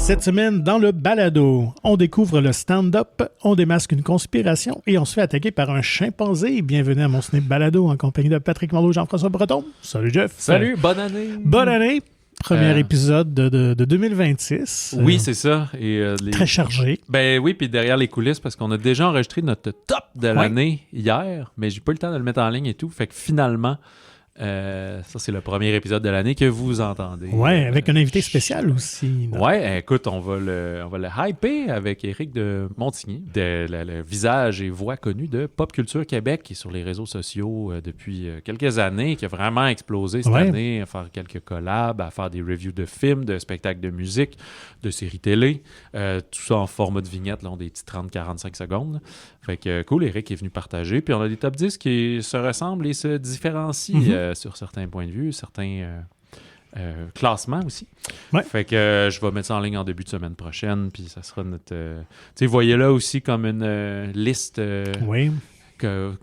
Cette semaine, dans le balado, on découvre le stand-up, on démasque une conspiration et on se fait attaquer par un chimpanzé. Bienvenue à mon ciné balado en compagnie de Patrick Marleau et Jean-François Breton. Salut Jeff. Salut, bonne année. Bonne année. Premier épisode de 2026. Oui, c'est ça. Et, très chargé. Ben oui, puis derrière les coulisses, parce qu'on a déjà enregistré notre top de l'année hier, mais j'ai pas eu le temps de le mettre en ligne et tout. Fait que finalement, ça, c'est le premier épisode de l'année que vous entendez. Oui, avec un invité spécial aussi. Oui, écoute, on va le hyper avec Éric de Montigny, le visage et voix connu de Pop Culture Québec, qui est sur les réseaux sociaux depuis quelques années, qui a vraiment explosé cette année, à faire quelques collabs, à faire des reviews de films, de spectacles de musique, de séries télé, tout ça en format de vignette, là, des petits 30-45 secondes. Là. Fait que cool, Éric est venu partager. Puis on a des top 10 qui se ressemblent et se différencient sur certains points de vue, certains classements aussi. Ouais. Fait que je vais mettre ça en ligne en début de semaine prochaine. Puis ça sera notre... tu sais, voyez-là aussi comme une liste...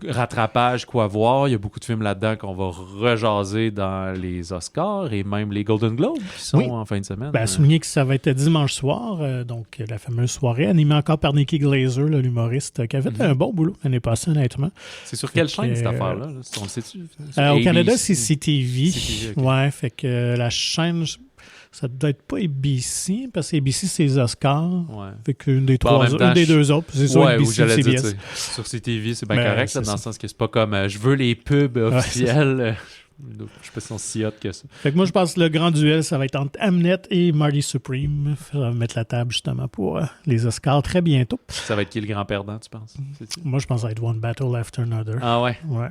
rattrapage, quoi voir. Il y a beaucoup de films là-dedans qu'on va rejaser dans les Oscars et même les Golden Globes qui sont en fin de semaine. À souligner que ça va être dimanche soir, donc la fameuse soirée animée encore par Nikki Glaser, l'humoriste, qui a fait un bon boulot l'année passée, honnêtement. C'est sur quelle chaîne, cette affaire-là? On le sait-tu? Au Canada, c'est CTV. CTV, okay. Ouais, fait que la chaîne... Ça doit être pas ABC, parce que ABC, c'est les Oscars. Ouais. Fait qu'une des deux autres, c'est soit ABC ou CBS. Sur CTV, c'est bien correct, là, dans le sens que c'est pas comme je veux les pubs officiels. Je sais pas si on si hot que ça. Fait que moi, je pense que le grand duel, ça va être entre Amnet et Marty Supreme. Ça va mettre la table, justement, pour les Oscars très bientôt. Ça va être qui le grand perdant, tu penses? Moi, je pense que ça va être One Battle After Another. Ah ouais? Ouais.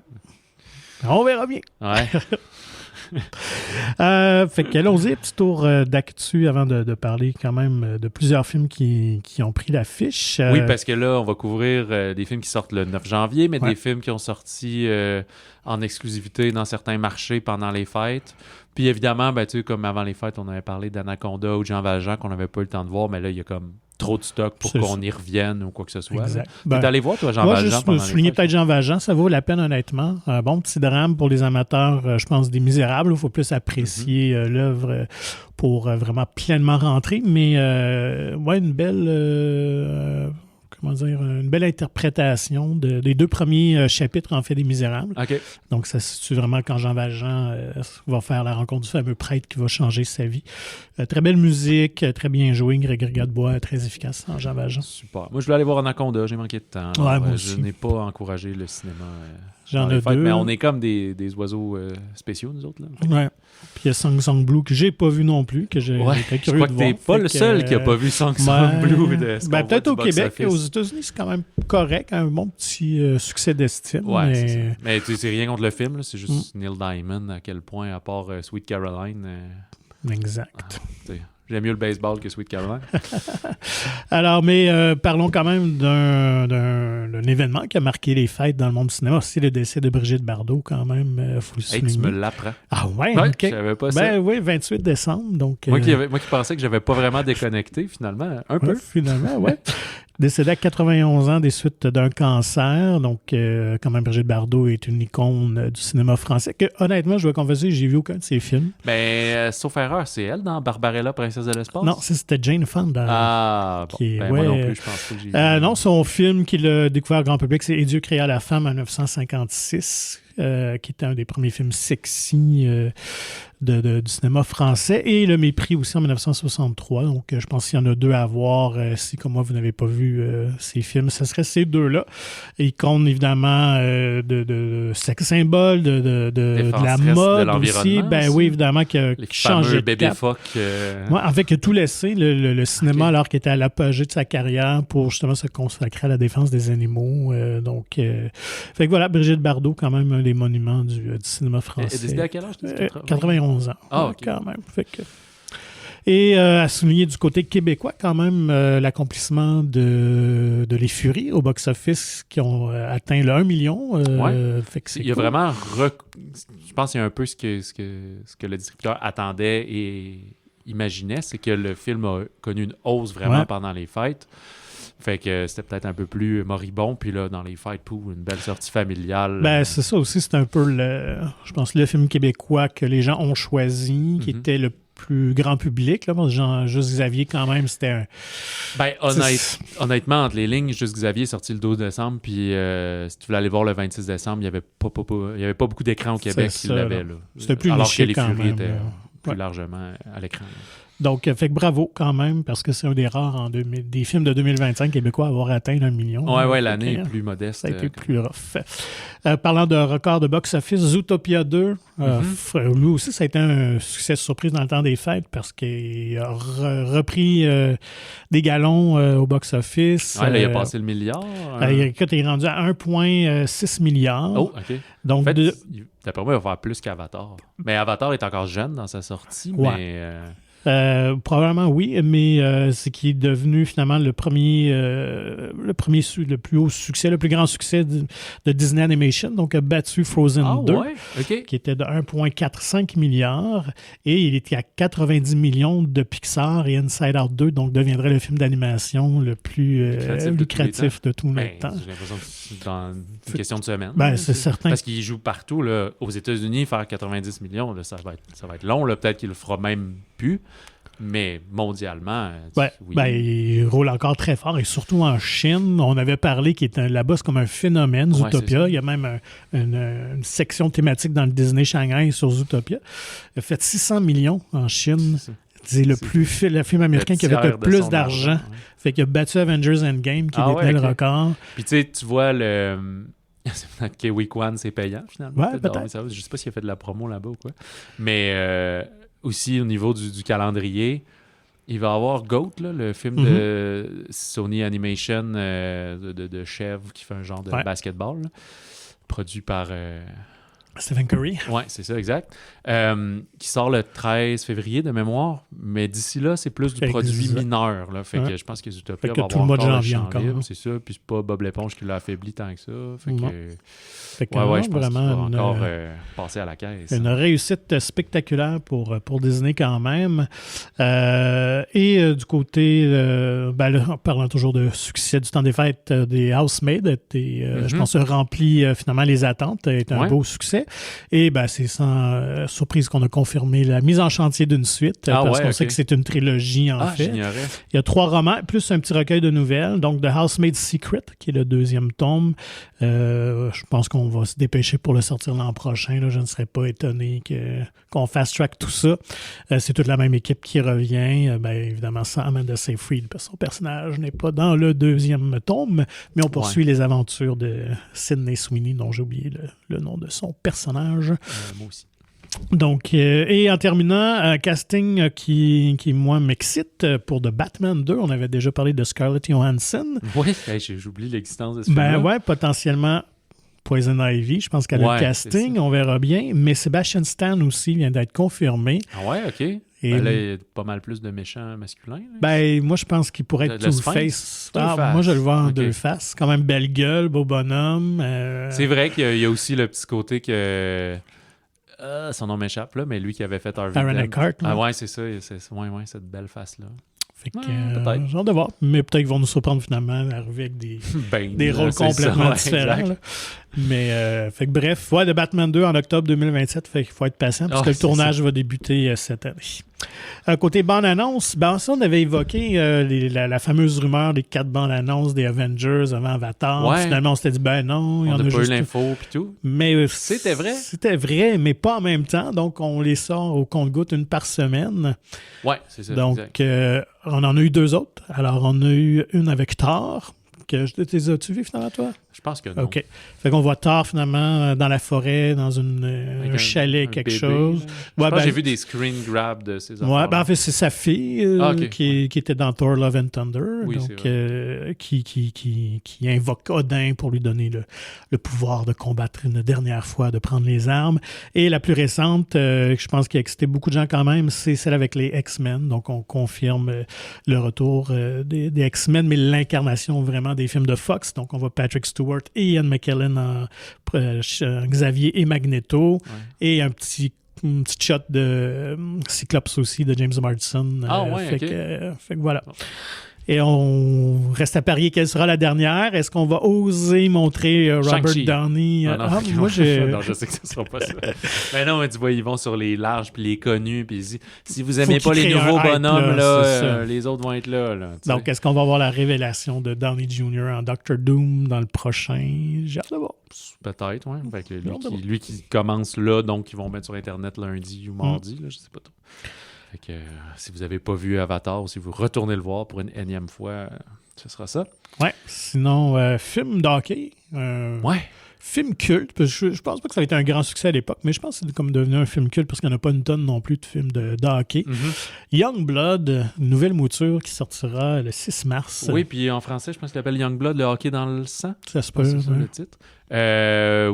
On verra bien. Ouais. Fait qu'allons-y, petit tour d'actu avant de parler quand même de plusieurs films qui ont pris l'affiche. Oui, parce que là, on va couvrir des films qui sortent le 9 janvier, mais des films qui ont sorti en exclusivité dans certains marchés pendant les fêtes. Puis évidemment, ben, tu sais, comme avant les fêtes, on avait parlé d'Anaconda ou de Jean Valjean qu'on n'avait pas eu le temps de voir, mais là, il y a comme trop de stock pour qu'on y revienne ou quoi que ce soit. Exact. T'es allé voir, toi, Jean Valjean? Moi, juste souligner peut-être Jean Valjean, ça vaut la peine, honnêtement. Un bon petit drame pour les amateurs, je pense, des Misérables. Il faut plus apprécier l'œuvre pour vraiment pleinement rentrer. Mais, une belle... une belle interprétation des deux premiers chapitres, en fait, des Misérables. Okay. Donc, ça se situe vraiment quand Jean Valjean va faire la rencontre du fameux prêtre qui va changer sa vie. Très belle musique, très bien joué. Grégory Gadebois, très efficace en Jean Valjean. Super. Moi, je voulais aller voir Anaconda, j'ai manqué de temps. Ouais, moi aussi. Je n'ai pas encouragé le cinéma. J'en ai deux. Mais on est comme des oiseaux spéciaux, nous autres. Là. Ouais. Puis il y a Song Song Blue que j'ai pas vu non plus, que j'ai été curieux de voir. Je crois que t'es pas le seul qui a pas vu Song Song Blue. Peut-être au Québec et aux États-Unis, c'est quand même correct, un bon petit succès d'estime. Ouais, mais... c'est ça. Mais c'est rien contre le film, là, c'est juste Neil Diamond, à quel point, à part Sweet Caroline... Exact. J'aime mieux le baseball que Sweet Caroline. Alors, mais parlons quand même d'un événement qui a marqué les fêtes dans le monde du cinéma. C'est le décès de Brigitte Bardot, quand même. Faut le souligner. Tu me l'apprends. Ah ouais? Ouais, OK. Je savais pas ça. Ben oui, 28 décembre. Donc, moi qui pensais que j'avais pas vraiment déconnecté, finalement, un peu. Finalement, oui. Décédée à 91 ans des suites d'un cancer. Donc, quand même, Brigitte Bardot est une icône du cinéma français. Que, honnêtement, je vais confesser, j'ai vu aucun de ses films. Ben, sauf erreur, c'est elle dans Barbarella, Princesse de l'espace? Non, c'était Jane Fonda. Ah, bon. Moi non plus, je pense pas que j'ai vu. Non, son film qu'il a découvert grand public, c'est « Et Dieu créa la femme » en 1956, qui était un des premiers films sexy du cinéma français, et Le Mépris aussi en 1963. Donc, je pense qu'il y en a deux à voir. Si, comme moi, vous n'avez pas vu ces films, ce serait ces deux-là. Icône, évidemment, de sex symbole, de la mode de aussi. Ben oui, évidemment, qui changeait de cap. Ouais, en fait, qui a tout laissé, le cinéma, alors qu'il était à l'apogée de sa carrière pour justement se consacrer à la défense des animaux. Fait que voilà, Brigitte Bardot, quand même, un des monuments du cinéma français. Elle est décédée à quel âge? 91 ans. Ah, OK. Quand même. Fait que... Et à souligner du côté québécois, quand même, l'accomplissement de Les Furies au box-office qui ont atteint le 1 million. Fait que c'est il y a cool. vraiment... Je pense qu'il y a un peu ce que le distributeur attendait et imaginait, c'est que le film a connu une hausse vraiment pendant les fêtes. Fait que c'était peut-être un peu plus moribond. Puis là, dans les fêtes, pour une belle sortie familiale. Ben, c'est ça aussi. C'est un peu, je pense, le film québécois que les gens ont choisi, qui était le plus grand public. Là. Bon, Juste Xavier, quand même, c'était un... Ben, honnêtement, entre les lignes, Juste Xavier est sorti le 12 décembre, puis si tu voulais aller voir le 26 décembre, il n'y avait pas beaucoup d'écrans au Québec qui l'avaient. Là. C'était plus alors niché que les quand Furies même. étaient plus largement à l'écran. Là. Donc, fait que bravo quand même, parce que c'est un des rares des films de 2025 québécois à avoir atteint 1 million. Ouais, l'année est plus modeste. Ça a été plus rough. Parlant de record de box-office, Zootopia 2, lui aussi, ça a été un succès surprise dans le temps des fêtes parce qu'il a repris des galons au box-office. Ouais, là, il a passé le milliard. Écoute, il est rendu à 1,6 milliard. Oh, OK. Donc, en fait, d'après moi, il va faire plus qu'Avatar. Mais Avatar est encore jeune dans sa sortie, mais... probablement oui, mais c'est qu'il est devenu finalement le plus haut succès, le plus grand succès de Disney Animation, donc a battu Frozen 2, qui était de 1,45 milliard, et il était à 90 millions de Pixar et Inside Out 2, donc deviendrait le film d'animation le plus lucratif de tous les temps. J'ai l'impression que c'est dans une question de semaine. C'est certain. Parce qu'il joue partout. Là, aux États-Unis, faire 90 millions, là, ça va être long. Là, peut-être qu'il le fera même plus. Mais mondialement, oui. Il roule encore très fort, et surtout en Chine. On avait parlé qu'il était là-bas, c'est comme un phénomène, Zootopia. Il y a même une section thématique dans le Disney Shanghai sur Zootopia. Il a fait 600 millions en Chine. C'est le film américain qui avait fait le plus d'argent. Fait qu'il a battu Avengers Endgame, qui détenait le record. Puis tu vois c'est peut-être que Week One, c'est payant, finalement. Ouais, peut-être. Je ne sais pas s'il a fait de la promo là-bas ou quoi. Mais aussi, au niveau du calendrier, il va y avoir Goat, là, le film de Sony Animation de chèvre qui fait un genre de basketball, là, produit par... Stephen Curry. Oui, c'est ça, exact. Qui sort le 13 février de mémoire, mais d'ici là, c'est plus du produit mineur. Là. Fait que je pense que Zootopia va avoir le encore le champ libre, c'est ça. Puis c'est pas Bob l'éponge qui l'a affaibli tant que ça. Fait que je pense vraiment qu'il va encore passer à la caisse. Une réussite spectaculaire pour Disney quand même. Du côté, en parlant toujours de succès du temps des fêtes, des Housemaid, je pense, rempli finalement les attentes, est un beau succès. Et c'est sans surprise qu'on a confirmé la mise en chantier d'une suite, parce qu'on sait que c'est une trilogie en fait. J'ignorais. Il y a 3 romans, plus un petit recueil de nouvelles. Donc, The Housemaid's Secret, qui est le 2e tome. Je pense qu'on va se dépêcher pour le sortir l'an prochain. Là. Je ne serais pas étonné qu'on fast-track tout ça. C'est toute la même équipe qui revient. Évidemment, sans Amanda Seyfried, parce que son personnage n'est pas dans le 2e tome, mais on poursuit les aventures de Sydney Sweeney, dont j'ai oublié le nom de son personnage. Moi aussi. Donc, et en terminant, un casting qui moi, m'excite pour The Batman 2. On avait déjà parlé de Scarlett Johansson. Oui, j'oublie l'existence de ce film-là. Potentiellement Poison Ivy. Je pense qu'elle a le casting, on verra bien. Mais Sebastian Stan aussi vient d'être confirmé. Ah ouais, OK. Et là, il y a pas mal plus de méchants masculins. Moi, je pense qu'il pourrait être Two-Face. Moi, je le vois en 2 faces. Quand même belle gueule, beau bonhomme. C'est vrai qu'il y a aussi le petit côté que... son nom m'échappe, là, mais lui qui avait fait Harvey Aaron Eckhart. Ah ouais, c'est ça. Cette belle face-là. Fait que, j'ai hâte de voir. Mais peut-être qu'ils vont nous surprendre finalement à arriver avec des rôles complètement différents. Mais, fait que bref, The Batman 2 en octobre 2027. Fait qu'il faut être patient parce que le tournage va débuter cette année. Côté bande-annonce, ça, on avait évoqué la fameuse rumeur des 4 bandes-annonces des Avengers avant Avatar. Ouais. Finalement, on s'était dit, non, il y en a pas juste... eu l'info puis tout. Mais c'était vrai? C'était vrai, mais pas en même temps. Donc, on les sort au compte-gouttes une par semaine. Ouais, c'est ça. Donc, on en a eu 2 autres. Alors, on a eu une avec Thor. As-tu vu finalement, toi? Je pense que non. OK. Fait qu'on voit Thor finalement dans la forêt, dans un chalet, quelque chose. J'ai vu des screen grabs de ces enfants. En fait, c'est sa fille qui était dans Thor Love and Thunder. Oui, donc, qui invoque Odin pour lui donner le pouvoir de combattre une dernière fois, de prendre les armes. Et la plus récente, je pense qui a excité beaucoup de gens quand même, c'est celle avec les X-Men. Donc, on confirme le retour des X-Men, mais l'incarnation vraiment des films de Fox. Donc, on voit Patrick Stewart et Ian McKellen en Xavier et Magneto. Et un petit shot de Cyclops aussi, de James Marsden. Fait que voilà. Et on reste à parier quelle sera la dernière. Est-ce qu'on va oser montrer Robert Shang-Chi. Downey? Ah, non, Moi, non, je sais que ce ne sera pas ça. Mais non, mais tu vois, ils vont sur les larges puis les connus. Puis si vous aimez pas les nouveaux bonhommes, les autres vont être là. Donc, est-ce qu'on va avoir la révélation de Downey Jr. en Doctor Doom dans le prochain? J'ai hâte de voir. Peut-être, oui. Lui qui commence là, donc ils vont mettre sur Internet lundi ou mardi, là, je sais pas trop. Fait que si vous n'avez pas vu Avatar ou si vous retournez le voir pour une énième fois, ce sera ça. Ouais. Sinon, film d'hockey. Ouais. Film culte, parce que je pense pas que ça a été un grand succès à l'époque, mais je pense que c'est comme devenu un film culte parce qu'il n'y en a pas une tonne non plus de films de hockey. Youngblood, une nouvelle mouture qui sortira le 6 mars. Oui, puis en français, je pense qu'il s'appelle Youngblood, le hockey dans le sang. Ça se peut. C'est ça le titre.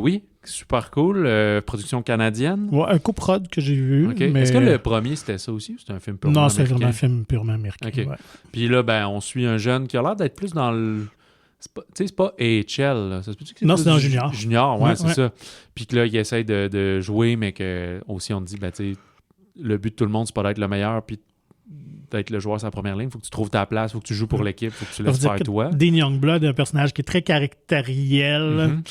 Oui, super cool. Production canadienne. Ouais, un coprod que j'ai vu. Okay. Mais... Est-ce que le premier, c'était ça aussi? C'était un film purement américain? Non, c'est vraiment un film purement américain. Okay. Ouais. Puis là, on suit un jeune qui a l'air d'être plus dans le... C'est pas AHL. Là. Ça se peut-tu que non, c'est dans Junior. Junior, ouais, c'est ça. Puis que là, il essaye de jouer, mais que aussi on te dit, le but de tout le monde, c'est pas d'être le meilleur, puis d'être le joueur sur la première ligne. Faut que tu trouves ta place, faut que tu joues pour l'équipe, faut que tu laisses faire toi. Dean Youngblood est un personnage qui est très caractériel,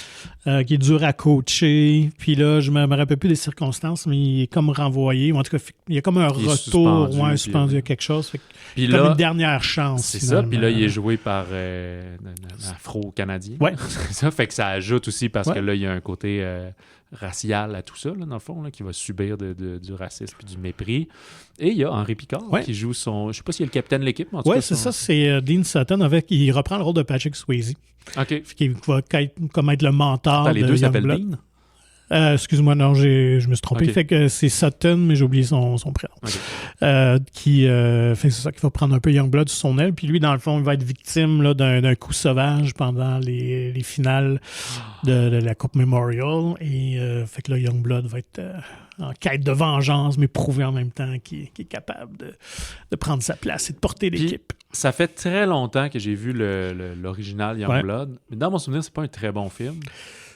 qui est dur à coacher. Puis là, je me rappelle plus des circonstances, mais il est comme renvoyé. Ou en tout cas, il y a comme un retour, suspendu à quelque chose. Puis comme une dernière chance. C'est finalement. Ça. Puis là, il est joué par un Afro-Canadien. Ouais. C'est ça. Fait que ça ajoute aussi parce que là, il y a un côté racial à tout ça, là, dans le fond, là, qui va subir du racisme et du mépris. Et il y a Henri Picard qui joue son... Je sais pas s'il est le capitaine de l'équipe, mais en tout cas... Oui, c'est ça. C'est Dean Sutton. Il reprend le rôle de Patrick Swayze. OK. Qui va comme être le mentor de les deux s'appellent Dean? Excuse-moi, non, je me suis trompé. Okay. Fait que c'est Sutton, mais j'ai oublié son prénom. Okay. C'est ça, qui va prendre un peu Youngblood sous son aile. Puis lui, dans le fond, il va être victime là, d'un coup sauvage pendant les finales de la Coupe Memorial. Et fait que là, Youngblood va être en quête de vengeance, mais prouver en même temps qu'il est capable de prendre sa place et de porter l'équipe. Ça fait très longtemps que j'ai vu l'original Youngblood. Mais dans mon souvenir, c'est pas un très bon film.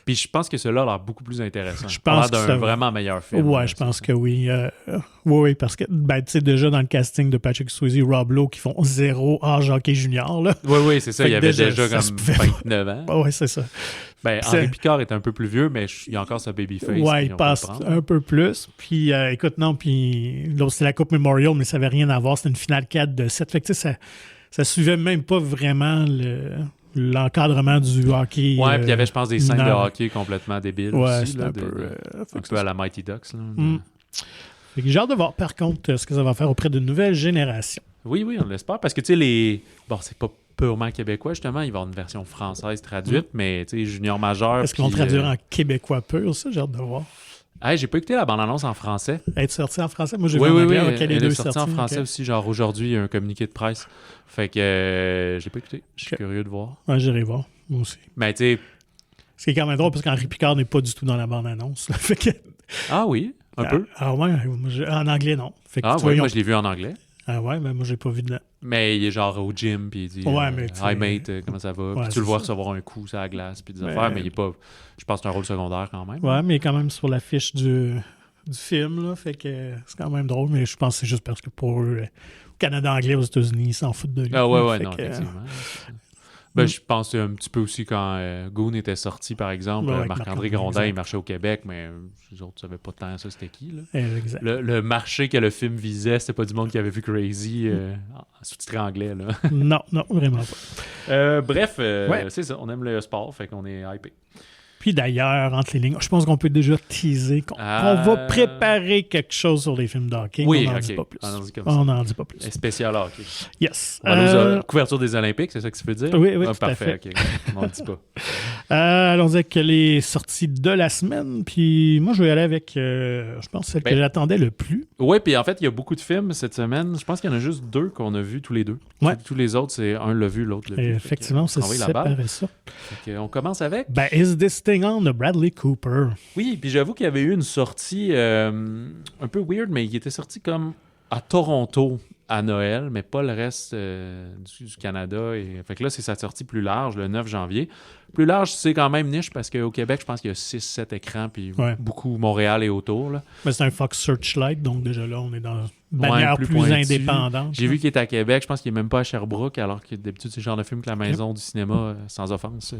Puis je pense que celui-là a l'air beaucoup plus intéressant. Je pense que d'un vraiment meilleur film. Ouais, je pense que oui. Oui, parce que tu sais, déjà dans le casting de Patrick Swayze, Rob Lowe qui font 0 âge hockey junior. Là. Oui, c'est ça. Il y avait déjà comme 29 ans. Oui, c'est ça. Henri Picard est un peu plus vieux, mais il a encore sa babyface. Oui, il passe un peu plus. Puis écoute, non, puis là, c'était la Coupe Memorial, mais ça n'avait rien à voir. C'était une finale 4 de 7. Fait que tu sais, ça suivait même pas vraiment l'encadrement du hockey. Ouais, puis il y avait, je pense, des scènes de hockey complètement débiles aussi. Là, un peu à la Mighty Ducks. Là, Fait que j'ai hâte de voir, par contre, ce que ça va faire auprès d'une nouvelle génération. Oui, on l'espère. Parce que, tu sais, bon, c'est pas purement québécois, justement. Il va y avoir une version française traduite, mais, tu sais, junior majeur. Est-ce qu'ils vont traduire en québécois pur, ça? J'ai hâte de voir. Hey, j'ai pas écouté la bande-annonce en français. Elle est sortie en français? Moi, j'ai vu en anglais. Elle est sortie en français aussi. Genre, aujourd'hui, il y a un communiqué de presse. Fait que j'ai pas écouté. Je suis curieux de voir. Ouais, j'irai voir. Moi aussi. Mais, tu sais... Ce qui est quand même drôle, parce qu'Henri Picard n'est pas du tout dans la bande-annonce. Fait que... Ah oui? Un peu? Ah ouais? En anglais, non. Fait que moi, je l'ai vu en anglais. Ah ouais, mais moi, j'ai pas vu de là. Mais il est genre au gym, puis il dit Hi mate, comment ça va? Puis tu le vois recevoir un coup sur la glace, puis des affaires, mais il est pas... Je pense que c'est un rôle secondaire quand même. Ouais, mais il est quand même sur l'affiche du film, là, fait que c'est quand même drôle, mais je pense que c'est juste parce que pour eux, au Canada anglais, aux États-Unis, ils s'en foutent de lui. Ah ouais, non, effectivement. Je pense un petit peu aussi quand Goon était sorti, par exemple, Marc-André Grondin, il marchait au Québec, mais les autres ne savaient pas tant ça, c'était qui. Là. Exact. Le marché que le film visait, c'était pas du monde qui avait vu Crazy sous-titré anglais. Là. Non, vraiment pas. Bref, c'est ça, on aime le sport, fait qu'on est hypé. Puis d'ailleurs, entre les lignes, je pense qu'on peut déjà teaser qu'on va préparer quelque chose sur les films d'hockey. Oui, on n'en dit pas plus. On n'en dit pas plus. Spécial hockey. Yes. Couverture des Olympiques, c'est ça que tu veux dire? Oui, tout parfait, à fait. OK. On n'en dit pas. Allons-y avec les sorties de la semaine. Puis moi, je vais y aller avec, je pense, celle que j'attendais le plus. Oui, puis en fait, il y a beaucoup de films cette semaine. Je pense qu'il y en a juste 2 qu'on a vus tous les deux. Ouais. Tous les autres, c'est un l'a vu, l'autre l'a vu. Effectivement, c'est séparé ça. On commence avec... Is This Thing On de Bradley Cooper. Oui, puis j'avoue qu'il y avait eu une sortie un peu weird, mais il était sorti comme à Toronto à Noël, mais pas le reste du Canada. Fait que là, c'est sa sortie plus large, le 9 janvier. Plus large, c'est quand même niche parce qu'au Québec, je pense qu'il y a 6-7 écrans, puis beaucoup Montréal et autour. Là. Mais c'est un Fox Searchlight, donc déjà là, on est dans une bannière plus indépendante. J'ai vu qu'il est à Québec, je pense qu'il n'est même pas à Sherbrooke, alors que d'habitude, c'est le genre de film que la maison du cinéma, sans offense,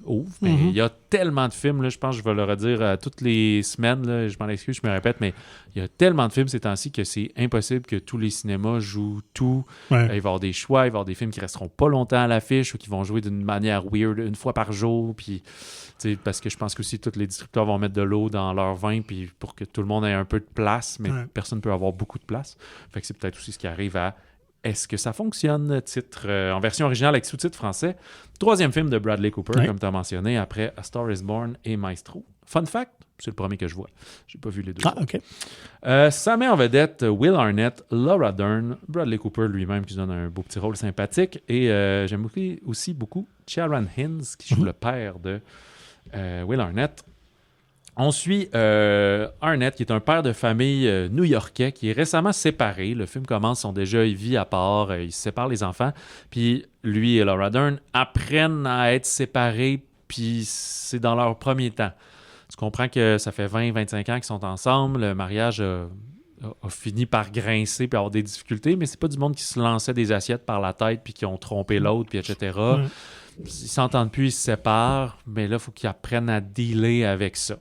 ouvre. Mais il y a tellement de films, là, je pense que je vais le redire toutes les semaines, là, je m'en excuse, je me répète, mais il y a tellement de films ces temps-ci que c'est impossible que tous les cinémas jouent tout. Il va y avoir des choix, il va y avoir des films qui resteront pas longtemps à l'affiche ou qui vont jouer d'une manière weird une fois par jour, puis parce que je pense qu'aussi tous les distributeurs vont mettre de l'eau dans leur vin puis pour que tout le monde ait un peu de place, mais personne ne peut avoir beaucoup de place. Fait que c'est peut-être aussi ce qui arrive à Est-ce que ça fonctionne? Titre en version originale avec sous-titres français. Troisième film de Bradley Cooper, comme tu as mentionné, après A Star is Born et Maestro. Fun fact, c'est le premier que je vois. J'ai pas vu les deux. OK. Ça met en vedette Will Arnett, Laura Dern, Bradley Cooper lui-même qui se donne un beau petit rôle sympathique. Et j'aime aussi beaucoup Sharon Hinds qui joue le père de Will Arnett. On suit Arnett, qui est un père de famille new-yorkais qui est récemment séparé. Le film commence, ils sont déjà ils vivent à part, ils se séparent les enfants. Puis lui et Laura Dern apprennent à être séparés, puis c'est dans leur premier temps. Tu comprends que ça fait 20-25 ans qu'ils sont ensemble, le mariage a fini par grincer puis avoir des difficultés, mais c'est pas du monde qui se lançait des assiettes par la tête puis qui ont trompé l'autre, puis etc. Ils s'entendent plus, ils se séparent, mais là, il faut qu'ils apprennent à dealer avec ça.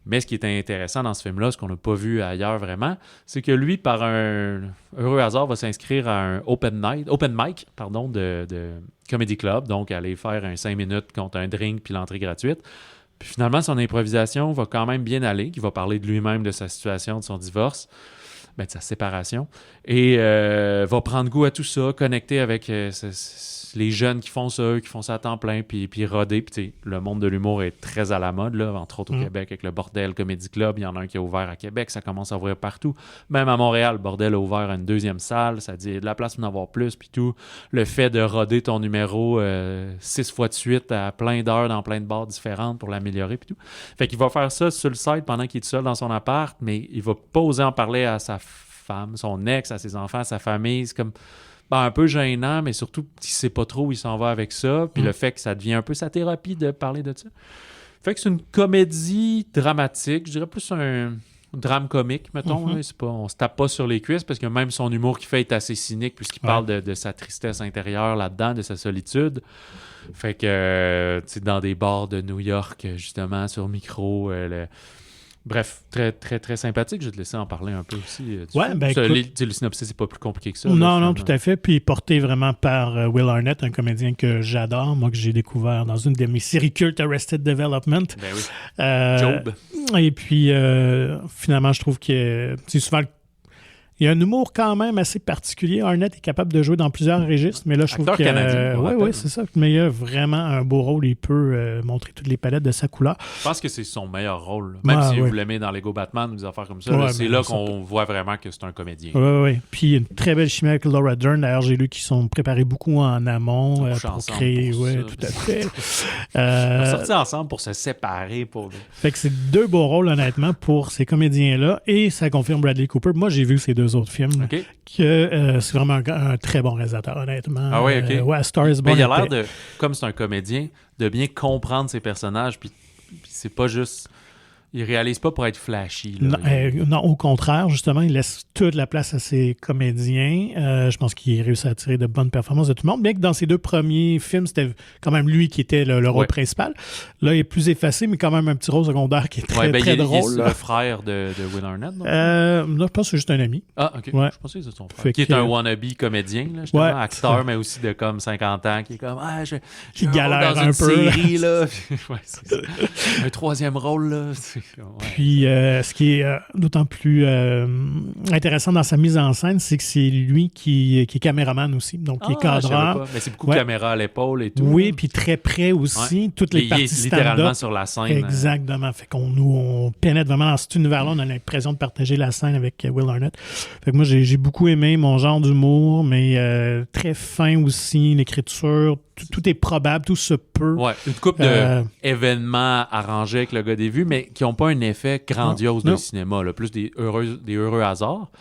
Mais ce qui est intéressant dans ce film-là, ce qu'on n'a pas vu ailleurs vraiment, c'est que lui, par un heureux hasard, va s'inscrire à un open mic de Comedy Club, donc aller faire un 5 minutes contre un drink puis l'entrée gratuite. Puis finalement, son improvisation va quand même bien aller, qu'il va parler de lui-même, de sa situation, de son divorce, de sa séparation, et va prendre goût à tout ça, connecter avec les jeunes qui font ça à temps plein, puis roder. Puis le monde de l'humour est très à la mode, là, entre autres au Québec, avec le Bordel Comedy Club. Il y en a un qui a ouvert à Québec, ça commence à ouvrir partout. Même à Montréal, le Bordel a ouvert une deuxième salle, ça dit de la place pour en avoir plus, puis tout. Le fait de roder ton numéro 6 fois de suite à plein d'heures dans plein de bars différentes pour l'améliorer, puis tout. Fait qu'il va faire ça sur le site pendant qu'il est seul dans son appart, mais il va pas oser en parler à sa femme, son ex, à ses enfants, à sa famille. C'est comme un peu gênant, mais surtout il sait pas trop où il s'en va avec ça. Puis le fait que ça devient un peu sa thérapie de parler de ça. Fait que c'est une comédie dramatique, je dirais plus un drame comique, mettons. Là. C'est pas, on se tape pas sur les cuisses parce que même son humour qu'il fait est assez cynique puisqu'il parle de sa tristesse intérieure là-dedans, de sa solitude. Fait que dans des bars de New York, justement, sur micro, bref, très, très, très sympathique. Je vais te laisser en parler un peu aussi. Le synopsis, c'est pas plus compliqué que ça. Non, tout à fait. Puis porté vraiment par Will Arnett, un comédien que j'adore, moi, que j'ai découvert dans une de mes séries cultes, Arrested Development. Ben oui. Job. Et puis, finalement, je trouve que c'est souvent il y a un humour quand même assez particulier. Arnett est capable de jouer dans plusieurs registres, mais là, je trouve que... canadien. Oui, c'est ça. Mais il a vraiment un beau rôle. Il peut montrer toutes les palettes de sa couleur. Je pense que c'est son meilleur rôle. Même si vous l'aimez dans Lego Batman ou des affaires comme ça, c'est là qu'on voit vraiment que c'est un comédien. Oui. Puis une très belle chimie avec Laura Dern. D'ailleurs, j'ai lu qu'ils sont préparés beaucoup en amont pour créer... Oui, tout à fait. Ils sont sortis ensemble pour se séparer. Fait que c'est deux beaux rôles, honnêtement, pour ces comédiens-là. Et ça confirme Bradley Cooper. Moi, j'ai vu ces deux autres films, que c'est vraiment un très bon réalisateur, honnêtement. Ah oui, OK. Ouais, Star is Born. Mais il a l'air de, comme c'est un comédien, de bien comprendre ses personnages, puis c'est pas juste... Il réalise pas pour être flashy. Là. Non, au contraire, justement, il laisse toute la place à ses comédiens. Je pense qu'il réussit à tirer de bonnes performances de tout le monde. Bien que dans ses deux premiers films, c'était quand même lui qui était le rôle principal. Là, il est plus effacé, mais quand même un petit rôle secondaire qui est très, très drôle. Il est le frère de Will Arnett. Non, je pense que c'est juste un ami. Ah, OK. Ouais. Je pensais que c'est son frère. Qui est un wannabe comédien, là, justement, acteur, mais aussi de comme 50 ans, qui est comme qui galère dans un une peu. Série, là. C'est ça. Un troisième rôle, là. Puis, ce qui est d'autant plus intéressant dans sa mise en scène, c'est que c'est lui qui est caméraman aussi, donc qui est cadreur. Mais c'est beaucoup de caméra à l'épaule et tout. Oui, puis très près aussi. Toutes les parties stand-up. Littéralement sur la scène. Exactement. Fait on pénètre vraiment dans cet univers-là. On a l'impression de partager la scène avec Will Arnett. Fait que moi, j'ai beaucoup aimé mon genre d'humour, mais très fin aussi, l'écriture. Tout est probable, tout se peut. Ouais, une couple d'événements arrangés avec le gars des vues, mais qui n'ont pas un effet grandiose de cinéma, là, plus des heureux hasards.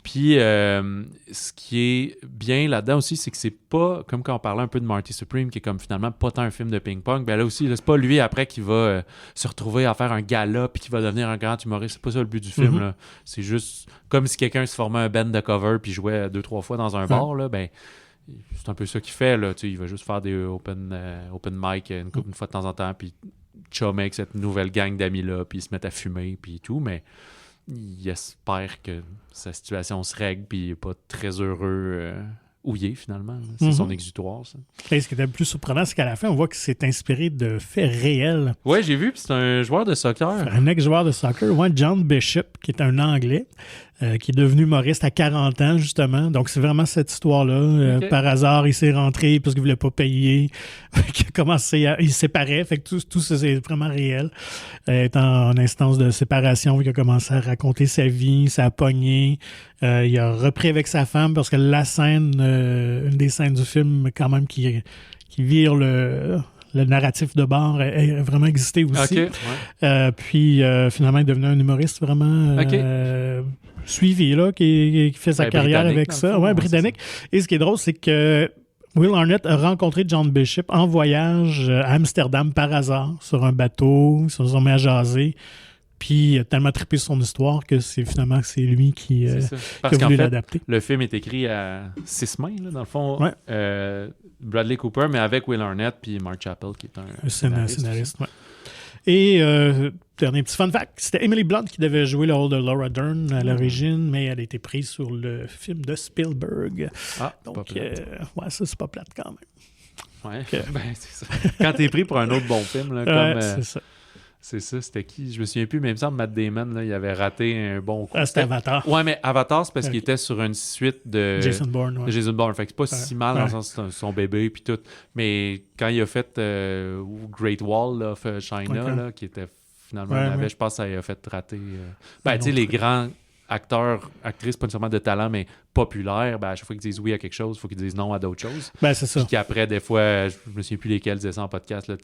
Puis, ce qui est bien là-dedans aussi, c'est que c'est pas, comme quand on parlait un peu de Marty Supreme, qui est comme finalement pas tant un film de ping-pong, ben là aussi, là, c'est pas lui après qui va se retrouver à faire un gala puis qui va devenir un grand humoriste. C'est pas ça le but du film. Là. C'est juste comme si quelqu'un se formait un band de cover puis jouait 2-3 fois dans un bar, là, ben c'est un peu ça qu'il fait. Là. Il va juste faire des open mic une fois de temps en temps puis chummer avec cette nouvelle gang d'amis-là puis ils se mettent à fumer puis tout, mais il espère que sa situation se règle puis il n'est pas très heureux où il est finalement. C'est son exutoire, ça. Et ce qui était le plus surprenant, c'est qu'à la fin, on voit que c'est inspiré de faits réels. Oui, j'ai vu, puis c'est un joueur de soccer. Un ex-joueur de soccer, John Bishop, qui est un Anglais, qui est devenu humoriste à 40 ans, justement. Donc, c'est vraiment cette histoire-là. Par hasard, il s'est rentré parce qu'il ne voulait pas payer. Il a commencé il se séparait. Fait que tout ça, c'est vraiment réel. Étant en instance de séparation, il a commencé à raconter sa vie, ça a pogné. Il a repris avec sa femme parce que la scène, une des scènes du film, quand même, qui vire le narratif de bord a vraiment existé aussi. Puis, finalement, il est devenu un humoriste vraiment suivi, là, qui fait sa carrière avec ça. Oui, britannique. Et ce qui est drôle, c'est que Will Arnett a rencontré John Bishop en voyage à Amsterdam par hasard, sur un bateau. Ils se sont mis à jaser. Puis il a tellement trippé sur son histoire que c'est lui qui a voulu l'adapter. Le film est écrit à 6 mains, là, dans le fond. Bradley Cooper, mais avec Will Arnett puis Mark Chappell, qui est un scénariste. Ouais. Et dernier petit fun fact, c'était Emily Blunt qui devait jouer le rôle de Laura Dern à l'origine, mais elle a été prise sur le film de Spielberg. Donc, ça, c'est pas plate quand même. Ouais, c'est ça. Quand t'es pris pour un autre bon film, là, comme... c'est ça. C'est ça, c'était qui? Je me souviens plus, mais il me semble Matt Damon, là, il avait raté un bon coup. C'était Avatar. Ouais, mais Avatar, c'est parce qu'il était sur une suite de Jason Bourne. Ouais. Jason Bourne. Fait que c'est pas si mal dans le sens de son bébé puis tout. Mais quand il a fait Great Wall of China, là, qui était finalement je pense que ça a fait rater. Tu sais, les grands acteurs, actrices, pas nécessairement de talent, mais populaires, à chaque fois qu'ils disent oui à quelque chose, il faut qu'ils disent non à d'autres choses. C'est ça. Puis qu'après, des fois, je me souviens plus lesquels disaient ça en podcast, là,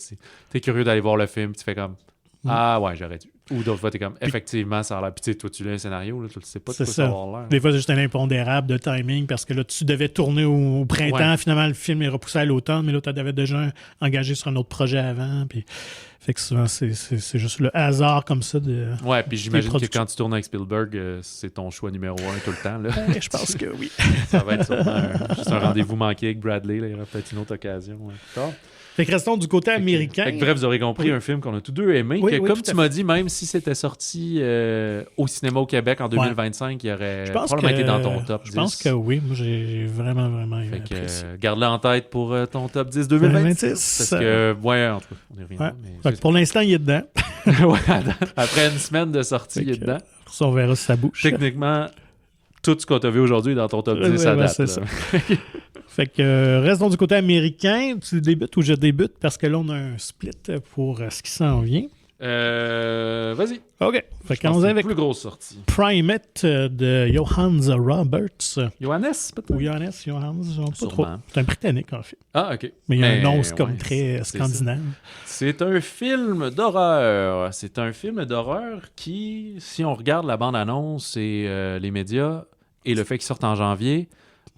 t'es curieux d'aller voir le film, tu fais comme ah ouais, j'aurais dû. Ou d'autres fois, t'es comme, effectivement, ça a l'air. Puis tu sais, toi, tu lis un scénario, là, tu ne sais pas de quoi ça va avoir l'air. Des fois, c'est juste un impondérable de timing parce que là, tu devais tourner au printemps. Finalement, le film est repoussé à l'automne, mais là, tu avais déjà engagé sur un autre projet avant. Puis, fait que souvent, c'est juste le hasard comme ça. Ouais, puis j'imagine que quand tu tournes avec Spielberg, c'est ton choix numéro 1 tout le temps. Là. Je pense que oui. Ça va être sûrement juste un rendez-vous manqué avec Bradley. Là. Il y aura peut-être une autre occasion. Ouais. Fait que restons du côté américain. Bref, vous aurez compris un film qu'on a tous deux aimé. Comme tu m'as dit, même si c'était sorti au cinéma au Québec en 2025, il aurait probablement été dans ton top 10. Je pense que oui. Moi, j'ai vraiment aimé. Garde-le en tête pour ton top 10 2026. Parce que, en tout cas, on est rien. Mais pour l'instant, il est dedans. Après une semaine de sortie, il est dedans. Ça, on verra si ça bouge. Techniquement, tout ce qu'on t'a vu aujourd'hui est dans ton top 10 à date. C'est ça. Fait que restons du côté américain. Tu débutes ou je débute parce que là, on a un split pour ce qui s'en vient. Vas-y. OK. Fait qu'on avec plus grosse sortie. Primate de Johannes Roberts. Johannes, peut-être? Ou Johannes, pas trop. C'est un Britannique, en fait. Ah, OK. Mais il y a un nom comme très scandinave. C'est un film d'horreur. C'est un film d'horreur qui, si on regarde la bande-annonce et les médias et le fait qu'il sorte en janvier,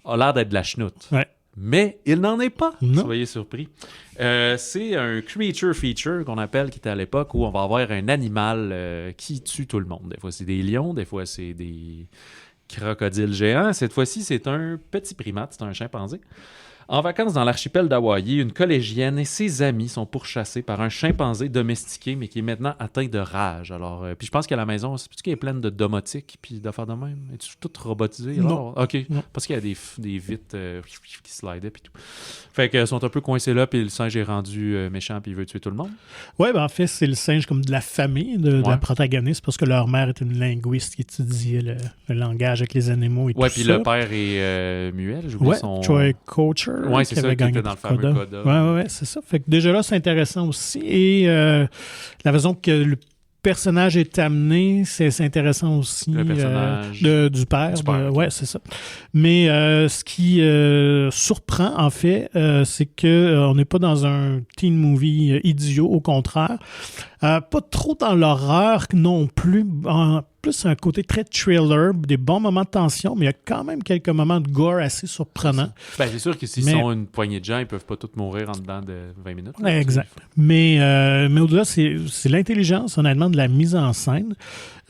a l'air d'être de la chenoute. Ouais. Mais il n'en est pas. Non. Soyez surpris. C'est un creature feature qu'on appelle, qui était à l'époque où on va avoir un animal qui tue tout le monde. Des fois, c'est des lions, des fois, c'est des crocodiles géants. Cette fois-ci, c'est un petit primate, c'est un chimpanzé. En vacances dans l'archipel d'Hawaï, une collégienne et ses amis sont pourchassés par un chimpanzé domestiqué, mais qui est maintenant atteint de rage. Alors, puis je pense qu'à la maison, c'est qu'elle est pleine de domotique puis d'affaires de même. Es-tu toute robotisée? Non. OK. Non. Parce qu'il y a des vitres qui slidaient puis tout. Fait qu'ils sont un peu coincés là, puis le singe est rendu méchant puis il veut tuer tout le monde. Oui, en fait, c'est le singe comme de la famille de la protagoniste, parce que leur mère est une linguiste qui étudiait le langage avec les animaux et tout ça. Oui, puis le père est muet. J'oublie son... Troy Kocher. Oui, c'est ça, qui était dans le fameux Coda. Oui, c'est ça. Fait que déjà là, c'est intéressant aussi. Et la façon que le personnage est amené, c'est intéressant aussi. Le personnage du père. Oui, c'est ça. Mais ce qui surprend, en fait, c'est qu'on n'est pas dans un teen movie idiot, au contraire. Pas trop dans l'horreur non plus. plus un côté très thriller, des bons moments de tension, mais il y a quand même quelques moments de gore assez surprenants. Ben, c'est sûr que s'ils sont une poignée de gens, ils peuvent pas tous mourir en dedans de 20 minutes. Là, exact. Mais au-delà, c'est l'intelligence, honnêtement, de la mise en scène.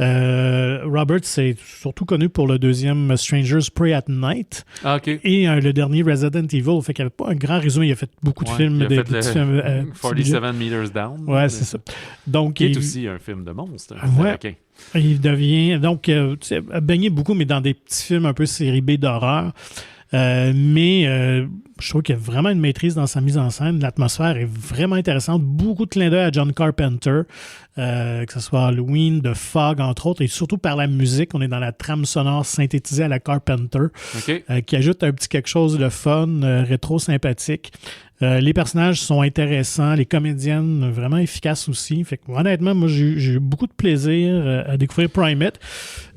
Robert, c'est surtout connu pour le deuxième Strangers Prey at Night. Ah, OK. Et le dernier Resident Evil. Fait qu'il n'y avait pas un grand résumé. Il a fait beaucoup de films. Il a fait petits films, 47 Meters Down. Ouais, c'est ça. Donc, qui est aussi un film de monstre. Ouais. Il devient... Donc, a baigné beaucoup, mais dans des petits films un peu série B d'horreur. Mais je trouve qu'il y a vraiment une maîtrise dans sa mise en scène. L'atmosphère est vraiment intéressante. Beaucoup de clins d'œil à John Carpenter, que ce soit Halloween, The Fog, entre autres, et surtout par la musique. On est dans la trame sonore synthétisée à la Carpenter, qui ajoute un petit quelque chose de fun, rétro sympathique. Les personnages sont intéressants, les comédiennes vraiment efficaces aussi. Fait que, honnêtement, moi, j'ai eu beaucoup de plaisir à découvrir Primate.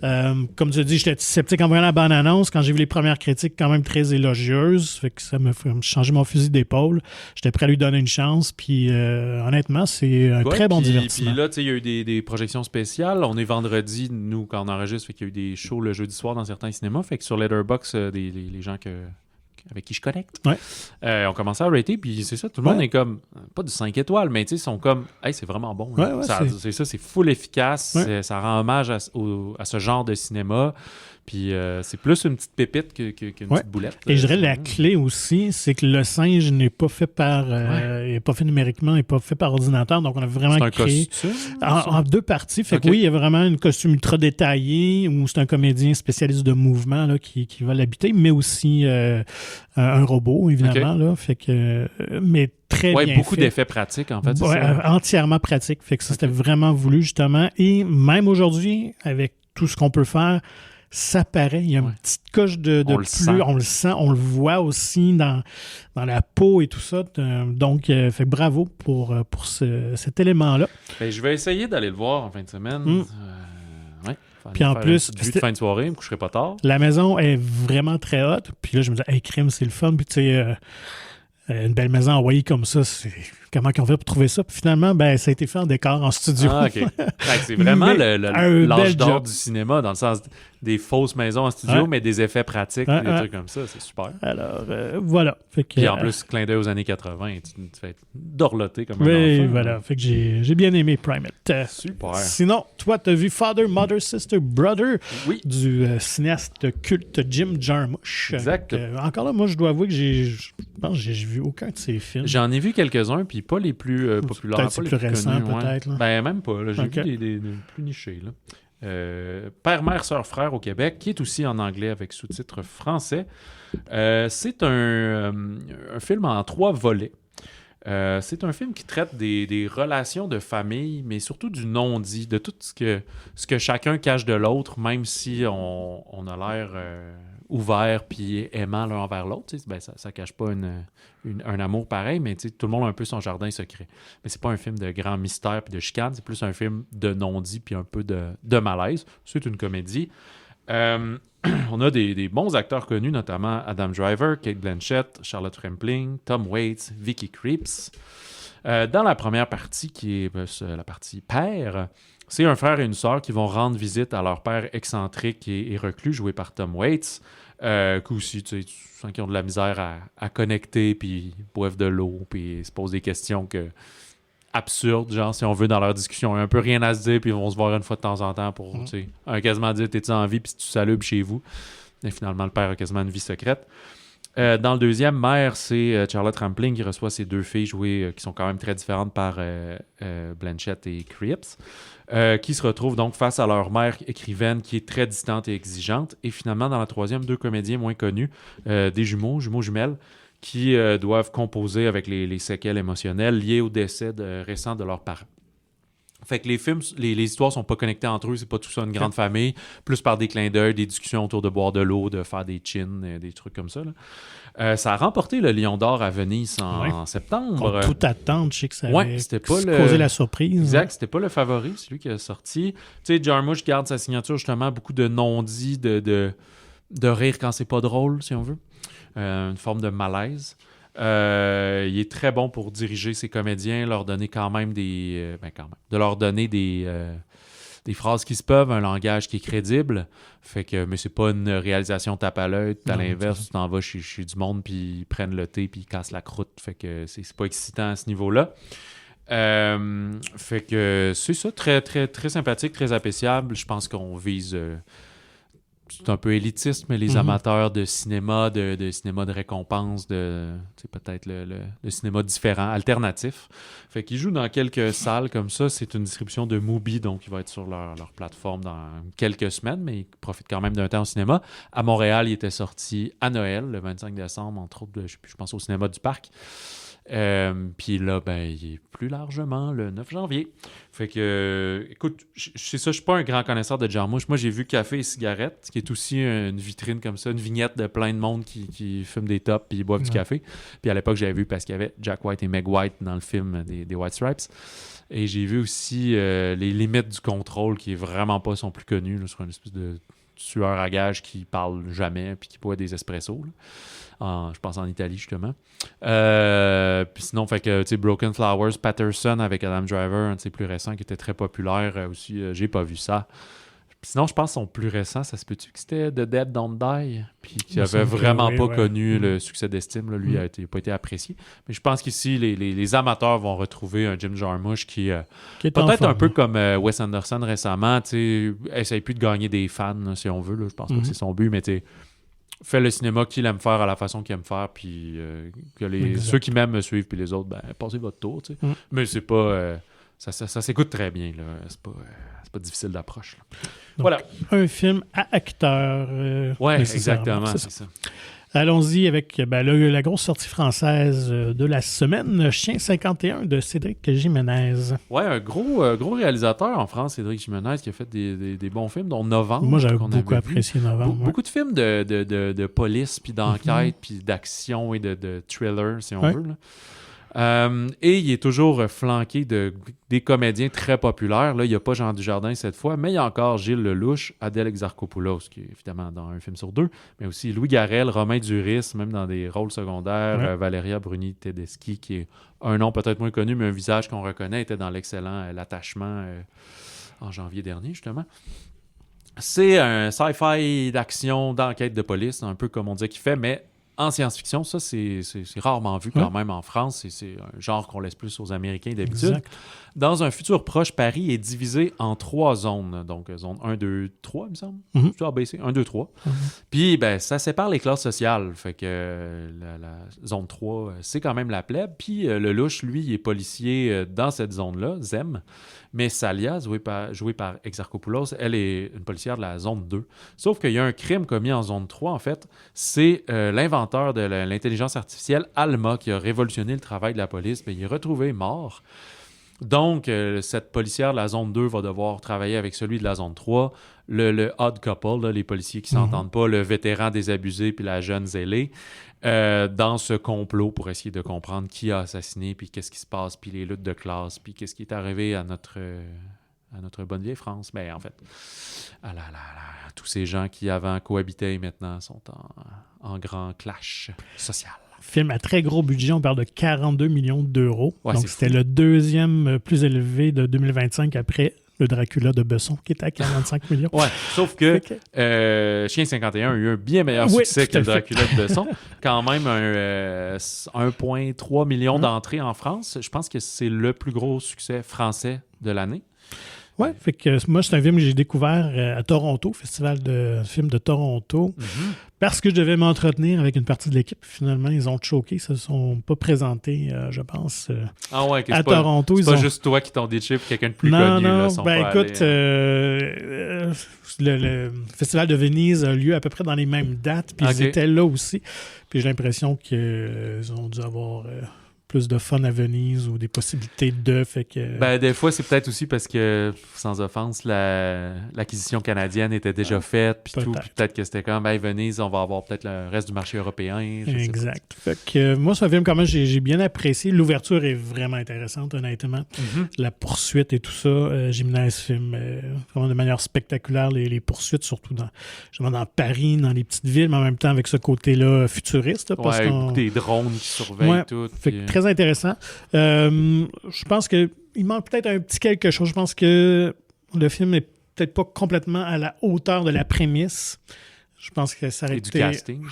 Comme tu as dit, j'étais sceptique en voyant la bande-annonce. Quand j'ai vu les premières critiques, quand même très élogieuses, fait que ça m'a fait changer mon fusil d'épaule. J'étais prêt à lui donner une chance. Puis, honnêtement, c'est un très bon divertissement. Puis là, tu sais, il y a eu des projections spéciales. On est vendredi, nous, quand on enregistre, fait qu'il y a eu des shows le jeudi soir dans certains cinémas. Fait que sur Letterboxd, les gens avec qui je connecte. On commençait à rater, puis c'est ça, tout le monde est comme, pas du 5 étoiles, mais tu sais, ils sont comme, hey, c'est vraiment bon. C'est ça, c'est full efficace, ça rend hommage à ce genre de cinéma, puis c'est plus une petite pépite qu'une petite boulette. Et je dirais la clé aussi, c'est que le singe n'est pas fait il n'est pas fait numériquement, il n'est pas fait par ordinateur, donc on a vraiment créé en deux parties. Fait que oui, il y a vraiment une costume ultra détaillé, où c'est un comédien spécialiste de mouvement là, qui va l'habiter, mais aussi un robot, évidemment. Là, fait que, mais très bien beaucoup fait. d'effets pratiques, en fait. C'est ça. Entièrement pratique. Fait que ça, c'était vraiment voulu, justement. Et même aujourd'hui, avec tout ce qu'on peut faire, ça paraît. Il y a une petite coche de plus. On le sent, on le voit aussi dans la peau et tout ça. Donc, fait bravo pour cet élément-là. Ben, je vais essayer d'aller le voir en fin de semaine. Puis en plus, vue de fin de soirée, je me coucherai pas tard. La maison est vraiment très haute. Puis là, je me disais, hey, crime, c'est le fun. Puis tu sais, une belle maison envoyée comme ça, c'est comment qu'on fait pour trouver ça? Puis finalement, ça a été fait en décor, en studio. Ah, OK. C'est vraiment l'âge d'or du cinéma, dans le sens des fausses maisons en studio, mais des effets pratiques, des trucs comme ça. C'est super. Alors, voilà. Puis en plus, clin d'œil aux années 80, tu te fais dorloter comme un enfant. Oui, voilà. Fait que j'ai bien aimé Primate. Super. Sinon, toi, t'as vu Father, Mother, Sister, Brother du cinéaste culte Jim Jarmusch. Exact. Encore là, moi, je dois avouer que je pense que j'ai vu aucun de ses films. J'en ai vu quelques-uns, puis pas les plus populaires. Peut-être pas plus les récents, connus, peut-être. Ben, même pas. Là. J'ai vu des plus nichés. Là. Père, mère, sœur, frère au Québec, qui est aussi en anglais avec sous-titres français. C'est un film en 3 volets. C'est un film qui traite des relations de famille, mais surtout du non-dit, de tout ce que chacun cache de l'autre, même si on a l'air ouvert puis aimant l'un envers l'autre. Ça cache pas un amour pareil, mais tout le monde a un peu son jardin secret. Mais c'est pas un film de grand mystère puis de chicane, c'est plus un film de non-dit puis un peu de malaise. C'est une comédie. On a des bons acteurs connus, notamment Adam Driver, Cate Blanchett, Charlotte Rampling, Tom Waits, Vicky Krieps. Dans la première partie, qui est la partie père, c'est un frère et une sœur qui vont rendre visite à leur père excentrique et reclus, joué par Tom Waits, qui aussi, tu sens qu'ils ont de la misère à connecter, puis boivent de l'eau, puis se posent des questions absurdes, genre si on veut dans leur discussion, il y a un peu rien à se dire, puis ils vont se voir une fois de temps en temps pour quasiment dire t'es-tu en vie, puis si tu salubres chez vous. Et finalement, le père a quasiment une vie secrète. Dans le deuxième, mère, c'est Charlotte Rampling qui reçoit ses 2 filles jouées, qui sont quand même très différentes par Blanchett et Krieps, qui se retrouvent donc face à leur mère écrivaine qui est très distante et exigeante. Et finalement, dans la troisième, 2 comédiens moins connus, des jumelles, qui doivent composer avec les séquelles émotionnelles liées au décès récent de leurs parents. Fait que les films, les histoires sont pas connectées entre eux, c'est pas tout ça une grande famille, plus par des clins d'œil, des discussions autour de boire de l'eau, de faire des chins, des trucs comme ça. Là. Ça a remporté le Lion d'Or à Venise en septembre. Contre toute attente, je sais que ça avait causé la surprise. Exact, c'était pas le favori, c'est lui qui a sorti. Tu sais, Jarmusch garde sa signature justement, beaucoup de non-dits, de rire quand c'est pas drôle, si on veut. Une forme de malaise. Il est très bon pour diriger ses comédiens, leur donner quand même de leur donner des des phrases qui se peuvent, un langage qui est crédible. Fait que, mais c'est pas une réalisation tape à l'œil. À l'inverse, tu t'en vas chez du monde, puis ils prennent le thé, puis ils cassent la croûte. Fait que c'est pas excitant à ce niveau-là. Fait que c'est ça, très, très, très sympathique, très appréciable. Je pense qu'on vise... c'est un peu élitiste, mais les amateurs de cinéma, de cinéma de récompense, c'est peut-être le cinéma différent, alternatif. Fait qu'ils jouent dans quelques salles comme ça. C'est une distribution de Mubi, donc il va être sur leur plateforme dans quelques semaines, mais ils profitent quand même d'un temps au cinéma. À Montréal, il était sorti à Noël, le 25 décembre, entre autres, je pense au cinéma du Parc. Puis là, il est plus largement le 9 janvier. Fait que, écoute, c'est ça, je suis pas un grand connaisseur de Jarmusch. Moi, j'ai vu Café et Cigarettes, qui est aussi une vitrine comme ça, une vignette de plein de monde qui fument des tops puis boivent du café. Puis à l'époque, j'avais vu parce qu'il y avait Jack White et Meg White dans le film des White Stripes. Et j'ai vu aussi Les Limites du contrôle, qui est vraiment pas son plus connu, là, sur une espèce de tueur à gages qui parle jamais puis qui boit des espressos, là. Je pense en Italie, justement. Puis sinon, fait que, tu sais, Broken Flowers, Patterson avec Adam Driver, un de ses plus récents qui était très populaire aussi. J'ai pas vu ça. Puis sinon, je pense que son plus récent, ça se peut-tu que c'était The Dead Don't Die? Puis qui avait vraiment pas connu le succès d'estime. Là. Lui, il n'a pas été apprécié. Mais je pense qu'ici, les amateurs vont retrouver un Jim Jarmusch qui est peut-être un peu comme Wes Anderson récemment. Tu sais, essaye plus de gagner des fans, là, si on veut. Là. Je pense pas que c'est son but, mais tu sais, fait le cinéma qu'il aime faire à la façon qu'il aime faire, puis que ceux qui m'aiment me suivent, puis les autres, passez votre tour, tu sais. Mais c'est pas... ça s'écoute très bien, là. C'est pas difficile d'approche, là. Donc, voilà. Un film à acteur. Oui, exactement, c'est ça. Allons-y avec la grosse sortie française de la semaine, Chien 51 de Cédric Jiménez. Ouais, un gros réalisateur en France, Cédric Jiménez, qui a fait des bons films, dont Novembre. Moi, j'avais beaucoup apprécié Novembre. Beaucoup de films de police, puis d'enquête, puis d'action et de thriller, si on veut, là. Et il est toujours flanqué des comédiens très populaires. Là, il n'y a pas Jean Dujardin cette fois, mais il y a encore Gilles Lelouch, Adèle Exarchopoulos, qui est évidemment dans un film sur deux, mais aussi Louis Garrel, Romain Duris, même dans des rôles secondaires, Valéria Bruni-Tedeschi, qui est un nom peut-être moins connu, mais un visage qu'on reconnaît, était dans l'excellent L'Attachement en janvier dernier, justement. C'est un sci-fi d'action, d'enquête de police, un peu comme on disait qu'il fait, mais en science-fiction. Ça, c'est rarement vu quand même en France. C'est un genre qu'on laisse plus aux Américains d'habitude. Exact. Dans un futur proche, Paris est divisé en 3 zones. Donc, zone 1, 2, 3, il me semble. Plutôt ABC, 1, 2, 3. Puis, ça sépare les classes sociales. Fait que la zone 3, c'est quand même la plèbe. Puis, le louche, lui, il est policier dans cette zone-là, Zem. Mais Salia, jouée par Exarchopoulos, elle est une policière de la zone 2. Sauf qu'il y a un crime commis en zone 3, en fait. C'est l'inventeur de l'intelligence artificielle, Alma, qui a révolutionné le travail de la police. Mais il est retrouvé mort. Donc, cette policière de la zone 2 va devoir travailler avec celui de la zone 3. Le odd couple, là, les policiers qui s'entendent pas, le vétéran désabusé puis la jeune zélée, dans ce complot pour essayer de comprendre qui a assassiné, puis qu'est-ce qui se passe, puis les luttes de classe, puis qu'est-ce qui est arrivé à notre bonne vieille France. Mais en fait, tous ces gens qui avant cohabitaient maintenant sont en grand clash social. Film à très gros budget, on parle de 42 millions d'euros. Ouais, donc, c'était le deuxième plus élevé de 2025 après le Dracula de Besson, qui était à 45 millions. Ouais, sauf que Chien 51 a eu un bien meilleur succès que le Dracula de Besson. Quand même, 1,3 million d'entrées en France. Je pense que c'est le plus gros succès français de l'année. Oui, fait que moi, c'est un film que j'ai découvert à Toronto, Festival de films de Toronto, parce que je devais m'entretenir avec une partie de l'équipe. Finalement, ils ont choqué, ils ne se sont pas présentés, je pense, à Toronto. C'est pas juste toi qui t'ont dit chip, quelqu'un de plus connu. Non, écoute, le Festival de Venise a lieu à peu près dans les mêmes dates, puis ils étaient là aussi. Puis j'ai l'impression qu'ils ont dû avoir... plus de fun à Venise ou des possibilités de... Fait que... des fois, c'est peut-être aussi parce que, sans offense, l'acquisition canadienne était déjà faite, puis tout. Puis peut-être que c'était comme, Venise, on va avoir peut-être le reste du marché européen. Exact. Fait que moi, ce film, quand même, j'ai bien apprécié. L'ouverture est vraiment intéressante, honnêtement. La poursuite et tout ça, Jiménez filme vraiment de manière spectaculaire les poursuites, surtout dans Paris, dans les petites villes, mais en même temps avec ce côté-là futuriste. Des drones qui surveillent tout. Très intéressant. Je pense qu'il manque peut-être un petit quelque chose. Je pense que le film est peut-être pas complètement à la hauteur de la prémisse. Je pense que ça aurait Et du été... casting.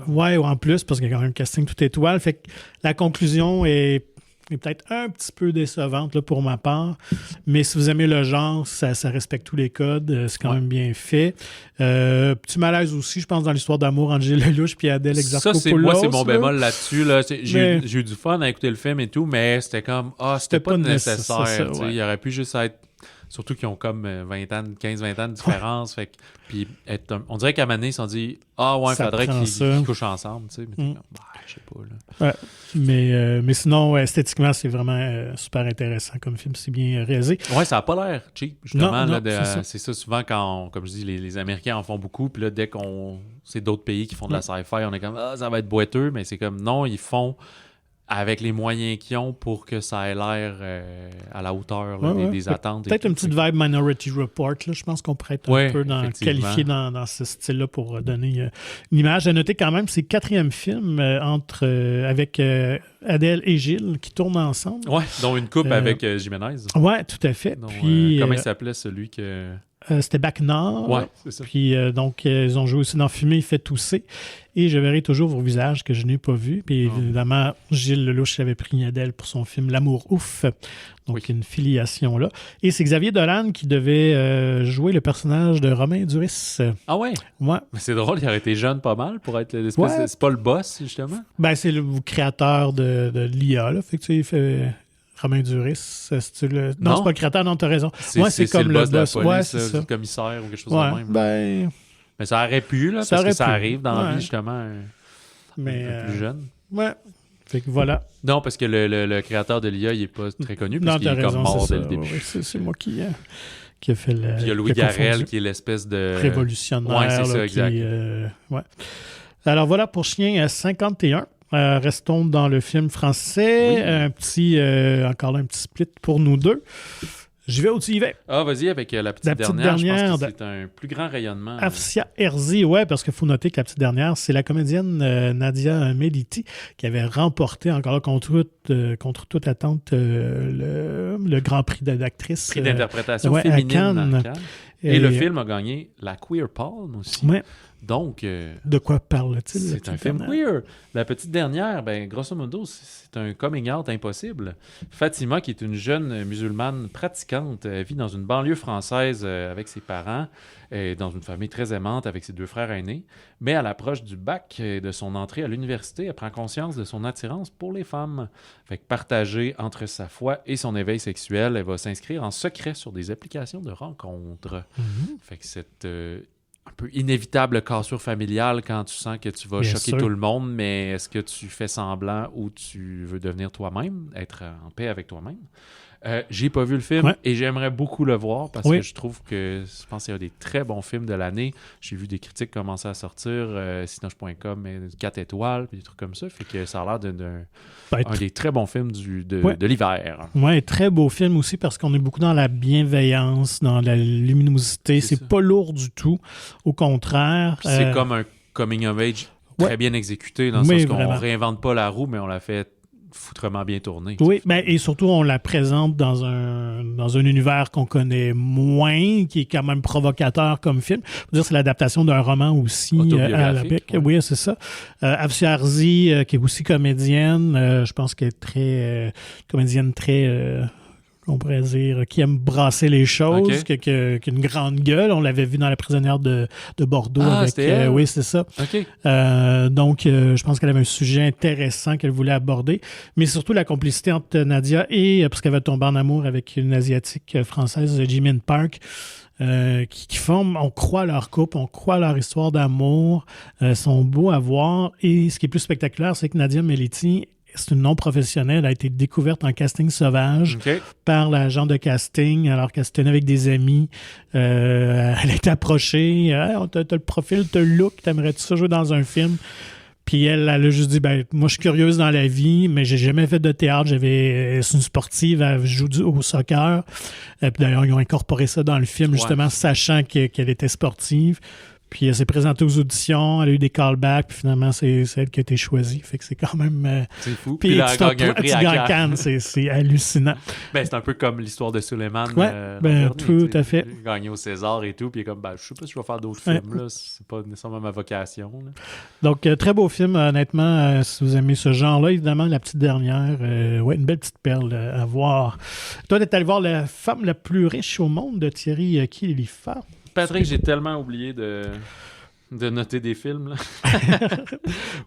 Ouais, en plus, parce qu'il y a quand même un casting tout étoile. Fait que la conclusion est peut-être un petit peu décevante là, pour ma part. Mais si vous aimez le genre, ça respecte tous les codes. C'est quand même bien fait. Petit malaise aussi, je pense, dans l'histoire d'amour entre Gilles Lelouch et Adèle Exarchopoulos. Moi, c'est mon bémol là-dessus. Là. J'ai eu du fun à écouter le film et tout, mais c'était comme, c'était pas nécessaire. Il aurait pu juste être... Surtout qu'ils ont comme 15-20 ans de différence. Fait que, puis on dirait qu'à Mané, ils se sont dit il faudrait qu'ils couchent ensemble. Tu sais. Mais je sais pas. Là. Ouais. Mais sinon, esthétiquement, c'est vraiment super intéressant comme film. C'est bien réalisé. Ouais, ça n'a pas l'air cheap. Justement, non, c'est ça souvent quand, comme je dis, les Américains en font beaucoup. Puis là, dès qu'on. C'est d'autres pays qui font de la sci-fi, on est comme ça va être boiteux. Mais c'est comme non, ils font. Avec les moyens qu'ils ont pour que ça ait l'air à la hauteur là, des attentes. Peut-être une petite vibe Minority Report. Là. Je pense qu'on pourrait être un peu qualifié dans ce style-là pour donner une image. À noter quand même, c'est le 4e film avec Adèle et Gilles qui tournent ensemble. Oui, dont une coupe avec Jiménez. Oui, tout à fait. Donc, puis, comment il s'appelait celui que... c'était Bac Nord. Oui, c'est ça. Puis donc, ils ont joué aussi dans Fumer, il fait tousser. Et je verrai toujours vos visages que je n'ai pas vus. Puis évidemment, Gilles Lelouch avait pris Adèle pour son film L'amour ouf. Donc, une filiation là. Et c'est Xavier Dolan qui devait jouer le personnage de Romain Duris. Ah ouais? Ouais. Mais c'est drôle, il aurait été jeune pas mal pour être l'espèce de... C'est pas le boss, justement? Ben, c'est le créateur de l'IA, là. Fait que tu sais, il fait... Romain Duris, non, c'est pas le créateur, non, t'as raison. C'est comme le boss. Ouais, c'est ça. Le commissaire ou quelque chose de même. Ben... Mais ça aurait pu, là, parce que ça arrive dans la vie, justement, un peu plus jeune. Ouais. Fait que voilà. Non, parce que le créateur de l'IA, il n'est pas très connu, parce qu'il est comme mort dès le début. Oui, c'est moi qui a fait le... Puis il y a Louis Garrel, qui est l'espèce de... révolutionnaire. Ouais, c'est ça, exact. Ouais. Alors voilà pour Chien 51. Restons dans le film français. Oui. Encore là, un petit split pour nous deux. J'y vais où tu y vas? Ah, vas-y avec la petite dernière. Je pense que c'est un plus grand rayonnement. Afsia Herzi, ouais, parce qu'il faut noter que la petite dernière, c'est la comédienne Nadia Meliti qui avait remporté, encore là, contre toute attente, le Grand Prix d'actrice. Prix d'interprétation féminine à Cannes. Et le film a gagné la Queer Palm aussi. Ouais. Donc... de quoi parle-t-il? C'est un film queer. La petite dernière, grosso modo, c'est un coming out impossible. Fatima, qui est une jeune musulmane pratiquante, vit dans une banlieue française avec ses parents, dans une famille très aimante avec ses 2 frères aînés. Mais à l'approche du bac et de son entrée à l'université, elle prend conscience de son attirance pour les femmes. Fait que partagée entre sa foi et son éveil sexuel, elle va s'inscrire en secret sur des applications de rencontres. Mm-hmm. Fait que cette... un peu inévitable cassure familiale quand tu sens que tu vas choquer tout le monde, mais est-ce que tu fais semblant ou tu veux devenir toi-même, être en paix avec toi-même? J'ai pas vu le film et j'aimerais beaucoup le voir parce que je trouve que je pense qu'il y a des très bons films de l'année. J'ai vu des critiques commencer à sortir, Cinoche.com, 4 étoiles, puis des trucs comme ça. Fait que ça a l'air d'un des très bons films de l'hiver. Oui, très beau film aussi parce qu'on est beaucoup dans la bienveillance, dans la luminosité. C'est pas lourd du tout. Au contraire. C'est comme un coming of age très bien exécuté dans le sens qu'on réinvente pas la roue, mais on l'a fait foutrement bien tourné. Oui, et surtout, on la présente dans un univers qu'on connaît moins, qui est quand même provocateur comme film. Je veux dire, c'est l'adaptation d'un roman aussi à la bec. Oui, c'est ça. Afsia Herzi, qui est aussi comédienne, je pense qu'elle est très comédienne très... on pourrait dire, qui aime brasser les choses, qui a une grande gueule. On l'avait vu dans La prisonnière de Bordeaux. Oui, c'est ça. Okay. Donc, je pense qu'elle avait un sujet intéressant qu'elle voulait aborder, mais surtout la complicité entre Nadia parce qu'elle va tomber en amour avec une Asiatique française, Jimin Park, qui forment, on croit leur couple, on croit leur histoire d'amour, sont beaux à voir. Et ce qui est plus spectaculaire, c'est que Nadia Meliti, c'est une non-professionnelle, elle a été découverte en casting sauvage par l'agent de casting, alors qu'elle se tenait avec des amis. Elle est approchée. T'as le profil, t'as le look, t'aimerais-tu ça jouer dans un film? Puis elle a juste dit, moi, je suis curieuse dans la vie, mais j'ai jamais fait de théâtre. C'est une sportive, elle joue au soccer. Puis d'ailleurs, ils ont incorporé ça dans le film, justement, sachant qu'elle était sportive. Puis elle s'est présentée aux auditions, elle a eu des callbacks, puis finalement, c'est elle qui a été choisie. Fait que c'est quand même... c'est fou. Puis il a gagné un prix à Cannes, c'est hallucinant. Ben, c'est un peu comme l'histoire de Suleiman. Tout à fait. Il a gagné au César et tout, puis il est comme, je sais pas si je vais faire d'autres films, là. C'est pas nécessairement ma vocation. Là. Donc, très beau film, honnêtement, si vous aimez ce genre-là. Évidemment, La Petite Dernière, une belle petite perle à voir. Toi, t'es allé voir La femme la plus riche au monde de Thierry Khalifa. Patrick, j'ai tellement oublié de noter des films. Là.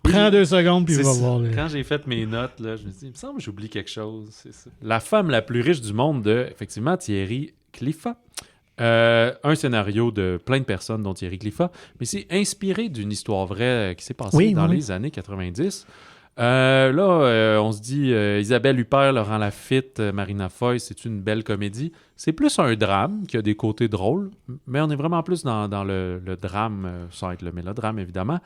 Prends 2 secondes puis va voir. Quand j'ai fait mes notes, là, je me suis dit, il me semble que j'oublie quelque chose. C'est ça. La femme la plus riche du monde de, effectivement, Thierry Khalifa. Un scénario de plein de personnes, dont Thierry Khalifa, mais c'est inspiré d'une histoire vraie qui s'est passée dans les années 90. On se dit Isabelle Huppert, Laurent Lafitte, Marina Foïs, c'est une belle comédie. C'est plus un drame qui a des côtés drôles, mais on est vraiment plus dans le drame, sans être le mélodrame évidemment.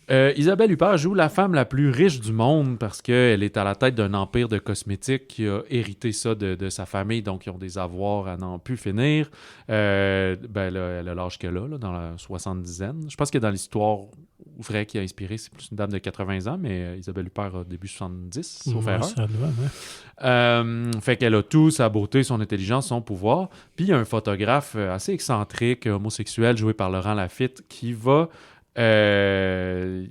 Isabelle Huppert joue la femme la plus riche du monde parce qu'elle est à la tête d'un empire de cosmétiques qui a hérité ça de sa famille, donc ils ont des avoirs à n'en plus finir. Elle a l'âge qu'elle a, là, dans la 70aine. Je pense que dans l'histoire vraie qui a inspiré, c'est plus une dame de 80 ans, mais Isabelle Huppert a début 70, sauf erreur. Ça doit, fait qu'elle a tout, sa beauté, son intelligence, son pouvoir. Puis il y a un photographe assez excentrique, homosexuel, joué par Laurent Lafitte, qui va la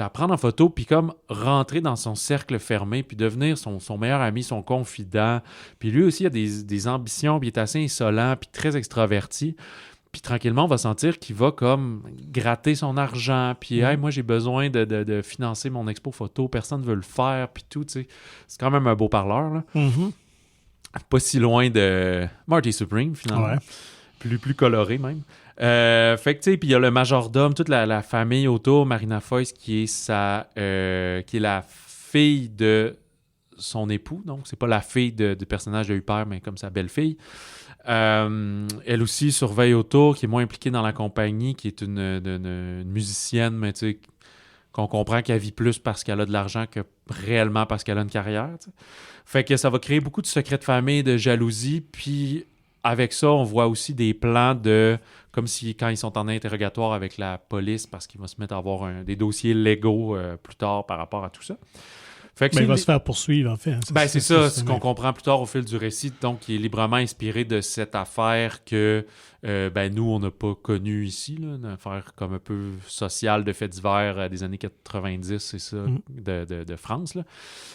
prendre en photo, puis comme rentrer dans son cercle fermé, puis devenir son meilleur ami, son confident. Puis lui aussi, il a des ambitions, puis il est assez insolent, puis très extraverti. Puis tranquillement, on va sentir qu'il va comme gratter son argent, puis hey, moi j'ai besoin de financer mon expo photo, personne ne veut le faire, puis tout, tu sais. C'est quand même un beau parleur, là. Mm-hmm. Pas si loin de Marty Supreme, finalement. Ouais. Plus coloré, même. Fait que tu sais, puis il y a le majordome, toute la famille autour, Marina Foïs qui est la fille de son époux, donc c'est pas la fille du personnage de Huppert, mais comme sa belle-fille. Elle aussi surveille autour, qui est moins impliquée dans la compagnie, qui est une musicienne, mais tu sais, qu'on comprend qu'elle vit plus parce qu'elle a de l'argent que réellement parce qu'elle a une carrière. T'sais. Fait que ça va créer beaucoup de secrets de famille, de jalousie, puis avec ça, on voit aussi des plans comme si quand ils sont en interrogatoire avec la police, parce qu'ils vont se mettre à avoir des dossiers légaux plus tard par rapport à tout ça. Fait que il va se faire poursuivve, en fait. Hein, c'est ça, ce qu'on comprend plus tard au fil du récit, donc qui est librement inspiré de cette affaire que nous, on n'a pas connue ici, là, une affaire comme un peu sociale de faits divers des années 90, c'est ça, de France. Là.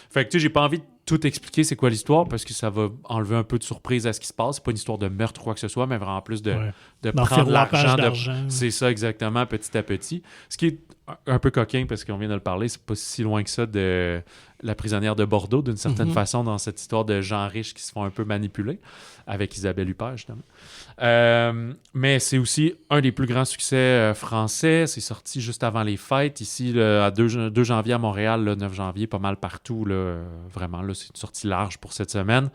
Fait que tu sais, j'ai pas envie de tout expliquer c'est quoi l'histoire parce que ça va enlever un peu de surprise à ce qui se passe. C'est pas une histoire de meurtre ou quoi que ce soit, mais vraiment plus de prendre l'argent. C'est ça exactement, petit à petit. Ce qui est un peu coquin parce qu'on vient de le parler, c'est pas si loin que ça de La prisonnière de Bordeaux, d'une certaine façon, dans cette histoire de gens riches qui se font un peu manipuler, avec Isabelle Huppert, justement. Mais c'est aussi un des plus grands succès français. C'est sorti juste avant les fêtes. Ici, à 2 janvier à Montréal, le 9 janvier, pas mal partout. Vraiment, là, c'est une sortie large pour cette semaine.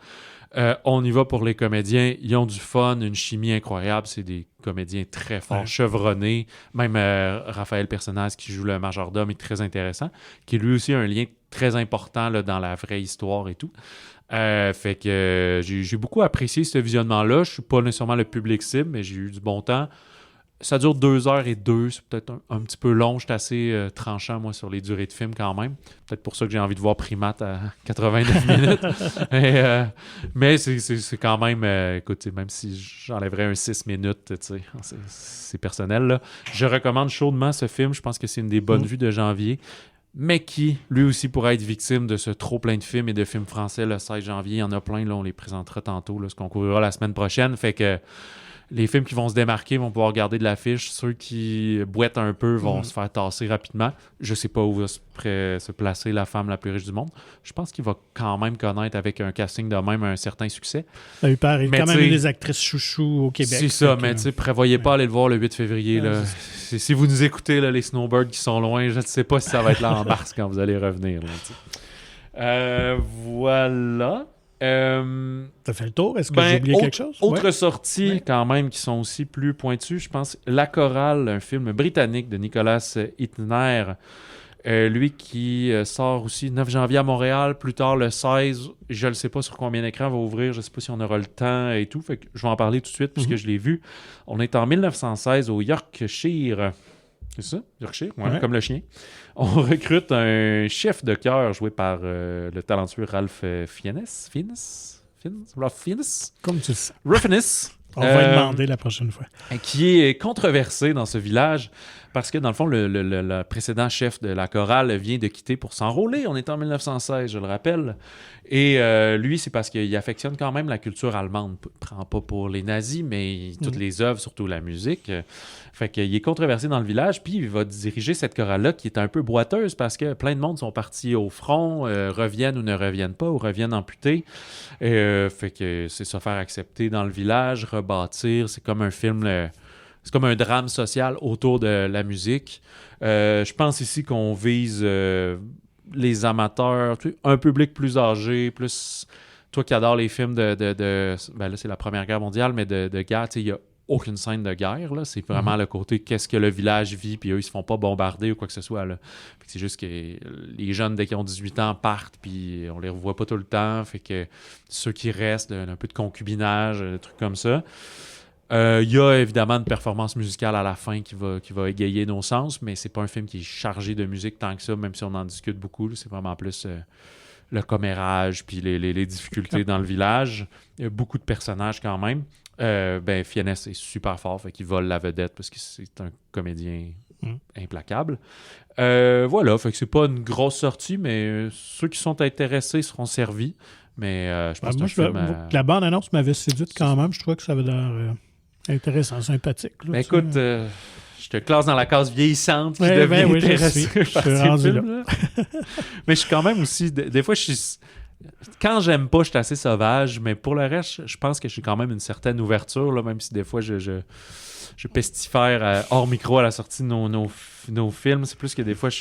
On y va pour les comédiens. Ils ont du fun, une chimie incroyable. C'est des comédiens très forts, chevronnés. Même Raphaël Personnaz, qui joue le majordome, est très intéressant, qui lui aussi a un lien très important là, dans la vraie histoire et tout. Fait que j'ai beaucoup apprécié ce visionnement-là. Je suis pas nécessairement le public cible, mais j'ai eu du bon temps. Ça dure 2h02, c'est peut-être un petit peu long. Je suis assez tranchant, moi, sur les durées de film quand même. Peut-être pour ça que j'ai envie de voir Primate à 89 minutes. Mais c'est quand même... écoute, même si j'enlèverais un 6 minutes, c'est personnel. Là. Je recommande chaudement ce film. Je pense que c'est une des bonnes vues de janvier. Mais qui, lui aussi, pourrait être victime de ce trop plein de films et de films français le 16 janvier. Il y en a plein, là, on les présentera tantôt, là, ce qu'on couvrira la semaine prochaine. Fait que les films qui vont se démarquer vont pouvoir garder de l'affiche. Ceux qui boitent un peu vont se faire tasser rapidement. Je sais pas où va se placer la femme la plus riche du monde. Je pense qu'il va quand même connaître avec un casting de même un certain succès. Huppert est quand même une des actrices chouchou au Québec. C'est ça, mais tu sais, prévoyez pas aller le voir le 8 février. Là. Si vous nous écoutez, là, les snowbirds qui sont loin, je ne sais pas si ça va être là en mars quand vous allez revenir. Là, voilà. T'as fait le tour? Est-ce que j'ai oublié quelque chose? Autres sorties, quand même, qui sont aussi plus pointues. Je pense La Chorale, un film britannique de Nicolas Hytner, Lui qui sort aussi le 9 janvier à Montréal, plus tard le 16. Je ne sais pas sur combien d'écrans va ouvrir, je ne sais pas si on aura le temps et tout. Fait que je vais en parler tout de suite puisque je l'ai vu. On est en 1916 au Yorkshire. C'est ça? Yorkshire? Ouais, comme le chien. On recrute un chef de chœur joué par le talentueux Ralph Fiennes. Ralph Fiennes? Comme tu le sais. Ruffines. On va lui demander la prochaine fois. Qui est controversé dans ce village parce que, dans le fond, le précédent chef de la chorale vient de quitter pour s'enrôler. On est en 1916, je le rappelle. Et lui, c'est parce qu'il affectionne quand même la culture allemande. Il ne prend pas pour les nazis, mais toutes les œuvres, surtout la musique. Fait qu'il est controversé dans le village, puis il va diriger cette chorale-là qui est un peu boiteuse parce que plein de monde sont partis au front, reviennent ou ne reviennent pas, ou reviennent amputés. Fait que c'est se faire accepter dans le village, rebâtir. C'est comme un film... c'est comme un drame social autour de la musique. Je pense ici qu'on vise les amateurs, un public plus âgé, plus... Toi qui adores les films ben là, c'est la Première Guerre mondiale, mais de guerre, il n'y a aucune scène de guerre. Là. C'est vraiment le côté qu'est-ce que le village vit, puis eux, ils se font pas bombarder ou quoi que ce soit. Là. C'est juste que les jeunes, dès qu'ils ont 18 ans, partent, puis on les revoit pas tout le temps. Fait que ceux qui restent, un peu de concubinage, des trucs comme ça. Il y a évidemment une performance musicale à la fin qui va égayer nos sens, mais c'est pas un film qui est chargé de musique tant que ça, même si on en discute beaucoup. Là, c'est vraiment plus le commérage puis les difficultés dans le village. Il y a beaucoup de personnages quand même. Fiennes est super fort, fait qu'il vole la vedette parce que c'est un comédien implacable. Voilà, fait que c'est pas une grosse sortie, mais ceux qui sont intéressés seront servis. Mais je pense la bande-annonce m'avait séduite quand même. Je trouvais que ça avait l'air intéressant, sympathique. Là, écoute, je te classe dans la case vieillissante qui devient intéressée par ces films-là. Mais je suis quand même aussi... Des fois, quand j'aime pas, je suis assez sauvage, mais pour le reste, je pense que j'ai quand même une certaine ouverture, là, même si des fois, je pestifère hors micro à la sortie de nos films. C'est plus que des fois,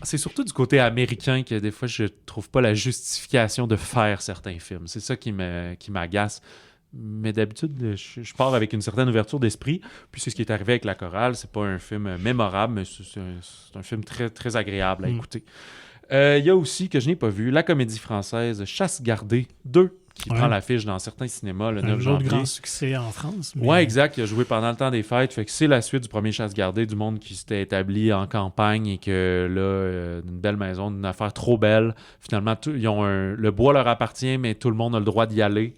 c'est surtout du côté américain que des fois, je trouve pas la justification de faire certains films. C'est ça qui m'agace. Mais d'habitude, je pars avec une certaine ouverture d'esprit. Puis c'est ce qui est arrivé avec La Chorale. C'est pas un film mémorable, mais c'est un film très, très agréable à écouter. Il y a aussi, que je n'ai pas vu, la comédie française Chasse gardée 2, qui prend l'affiche dans certains cinémas le 9 janvier. Un autre grand succès en France. Oui, exact. Il a joué pendant le temps des fêtes. Fait que c'est la suite du premier Chasse gardée, du monde qui s'était établi en campagne et que là, une belle maison, une affaire trop belle. Finalement, le bois leur appartient, mais tout le monde a le droit d'y aller.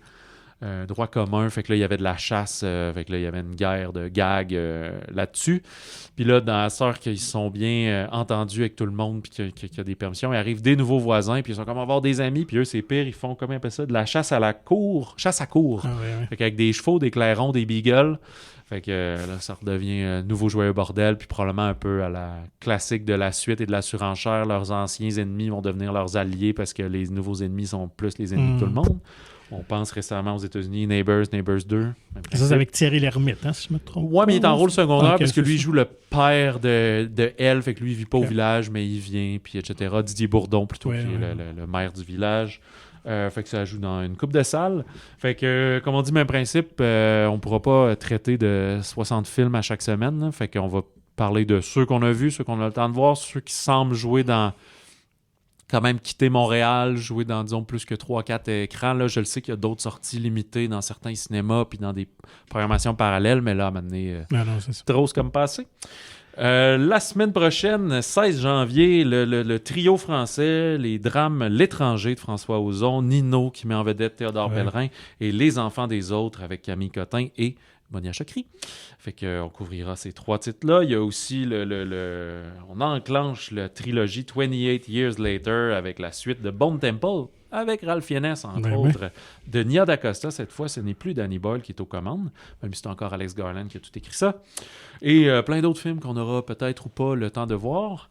Droit commun, fait que là, il y avait de la chasse, fait que là, il y avait une guerre de gags là-dessus. Puis là, dans la sorte qu'ils se sont bien entendus avec tout le monde, puis qu'il y a des permissions, il arrive des nouveaux voisins, puis ils sont comme avoir des amis, puis eux, c'est pire, ils font, comment ils appellent ça, de la chasse à la cour, chasse à cour. Ah, ouais. Fait qu'avec des chevaux, des clairons, des beagles, fait que là, ça redevient nouveau joyeux bordel, puis probablement un peu à la classique de la suite et de la surenchère, leurs anciens ennemis vont devenir leurs alliés parce que les nouveaux ennemis sont plus les ennemis de tout le monde. On pense récemment aux États-Unis, Neighbors 2. Ça, c'est avec Thierry Lhermitte, hein, si je me trompe. Ouais, mais il est en rôle secondaire parce que lui, il joue le père de Elle, fait que lui, il vit pas au village, mais il vient, puis etc. Didier Bourdon, plutôt, qui est le maire du village. Fait que ça joue dans une coupe de salles. Fait que, comme on dit, même principe, on pourra pas traiter de 60 films à chaque semaine. Là. Fait qu'on va parler de ceux qu'on a vus, ceux qu'on a le temps de voir, ceux qui semblent jouer dans... quand même quitter Montréal, jouer dans, disons, plus que 3-4 écrans. Là, je le sais qu'il y a d'autres sorties limitées dans certains cinémas puis dans des programmations parallèles, mais là, à un moment donné, c'est trop comme passé. La semaine prochaine, 16 janvier, le trio français, les drames L'étranger de François Ozon, Nino qui met en vedette Théodore Pellerin et Les enfants des autres avec Camille Cotin et Monia Chokri. Fait qu'on couvrira ces 3 titres-là. Il y a aussi on enclenche la trilogie 28 Years Later avec la suite de Bone Temple avec Ralph Fiennes, entre autres, de Nia DaCosta. Cette fois, ce n'est plus Danny Boyle qui est aux commandes, même si c'est encore Alex Garland qui a tout écrit ça. Et plein d'autres films qu'on aura peut-être ou pas le temps de voir.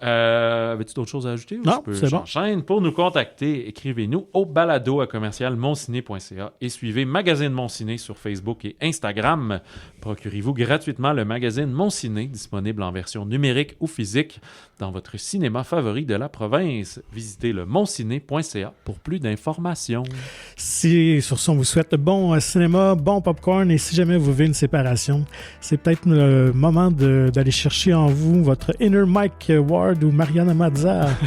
Avais-tu d'autres choses à ajouter? Non, c'est bon. Pour nous contacter, écrivez-nous au balado@commercialmonciné.ca et suivez Magazine Mon Ciné sur Facebook et Instagram. Procurez-vous gratuitement le magazine Mon Ciné, disponible en version numérique ou physique dans votre cinéma favori de la province. Visitez le monciné.ca pour plus d'informations. Sur ce, on vous souhaite bon cinéma, bon popcorn, et si jamais vous vivez une séparation, c'est peut-être le moment d'aller chercher en vous votre inner Mike Ward Ford ou Mariana Mazza.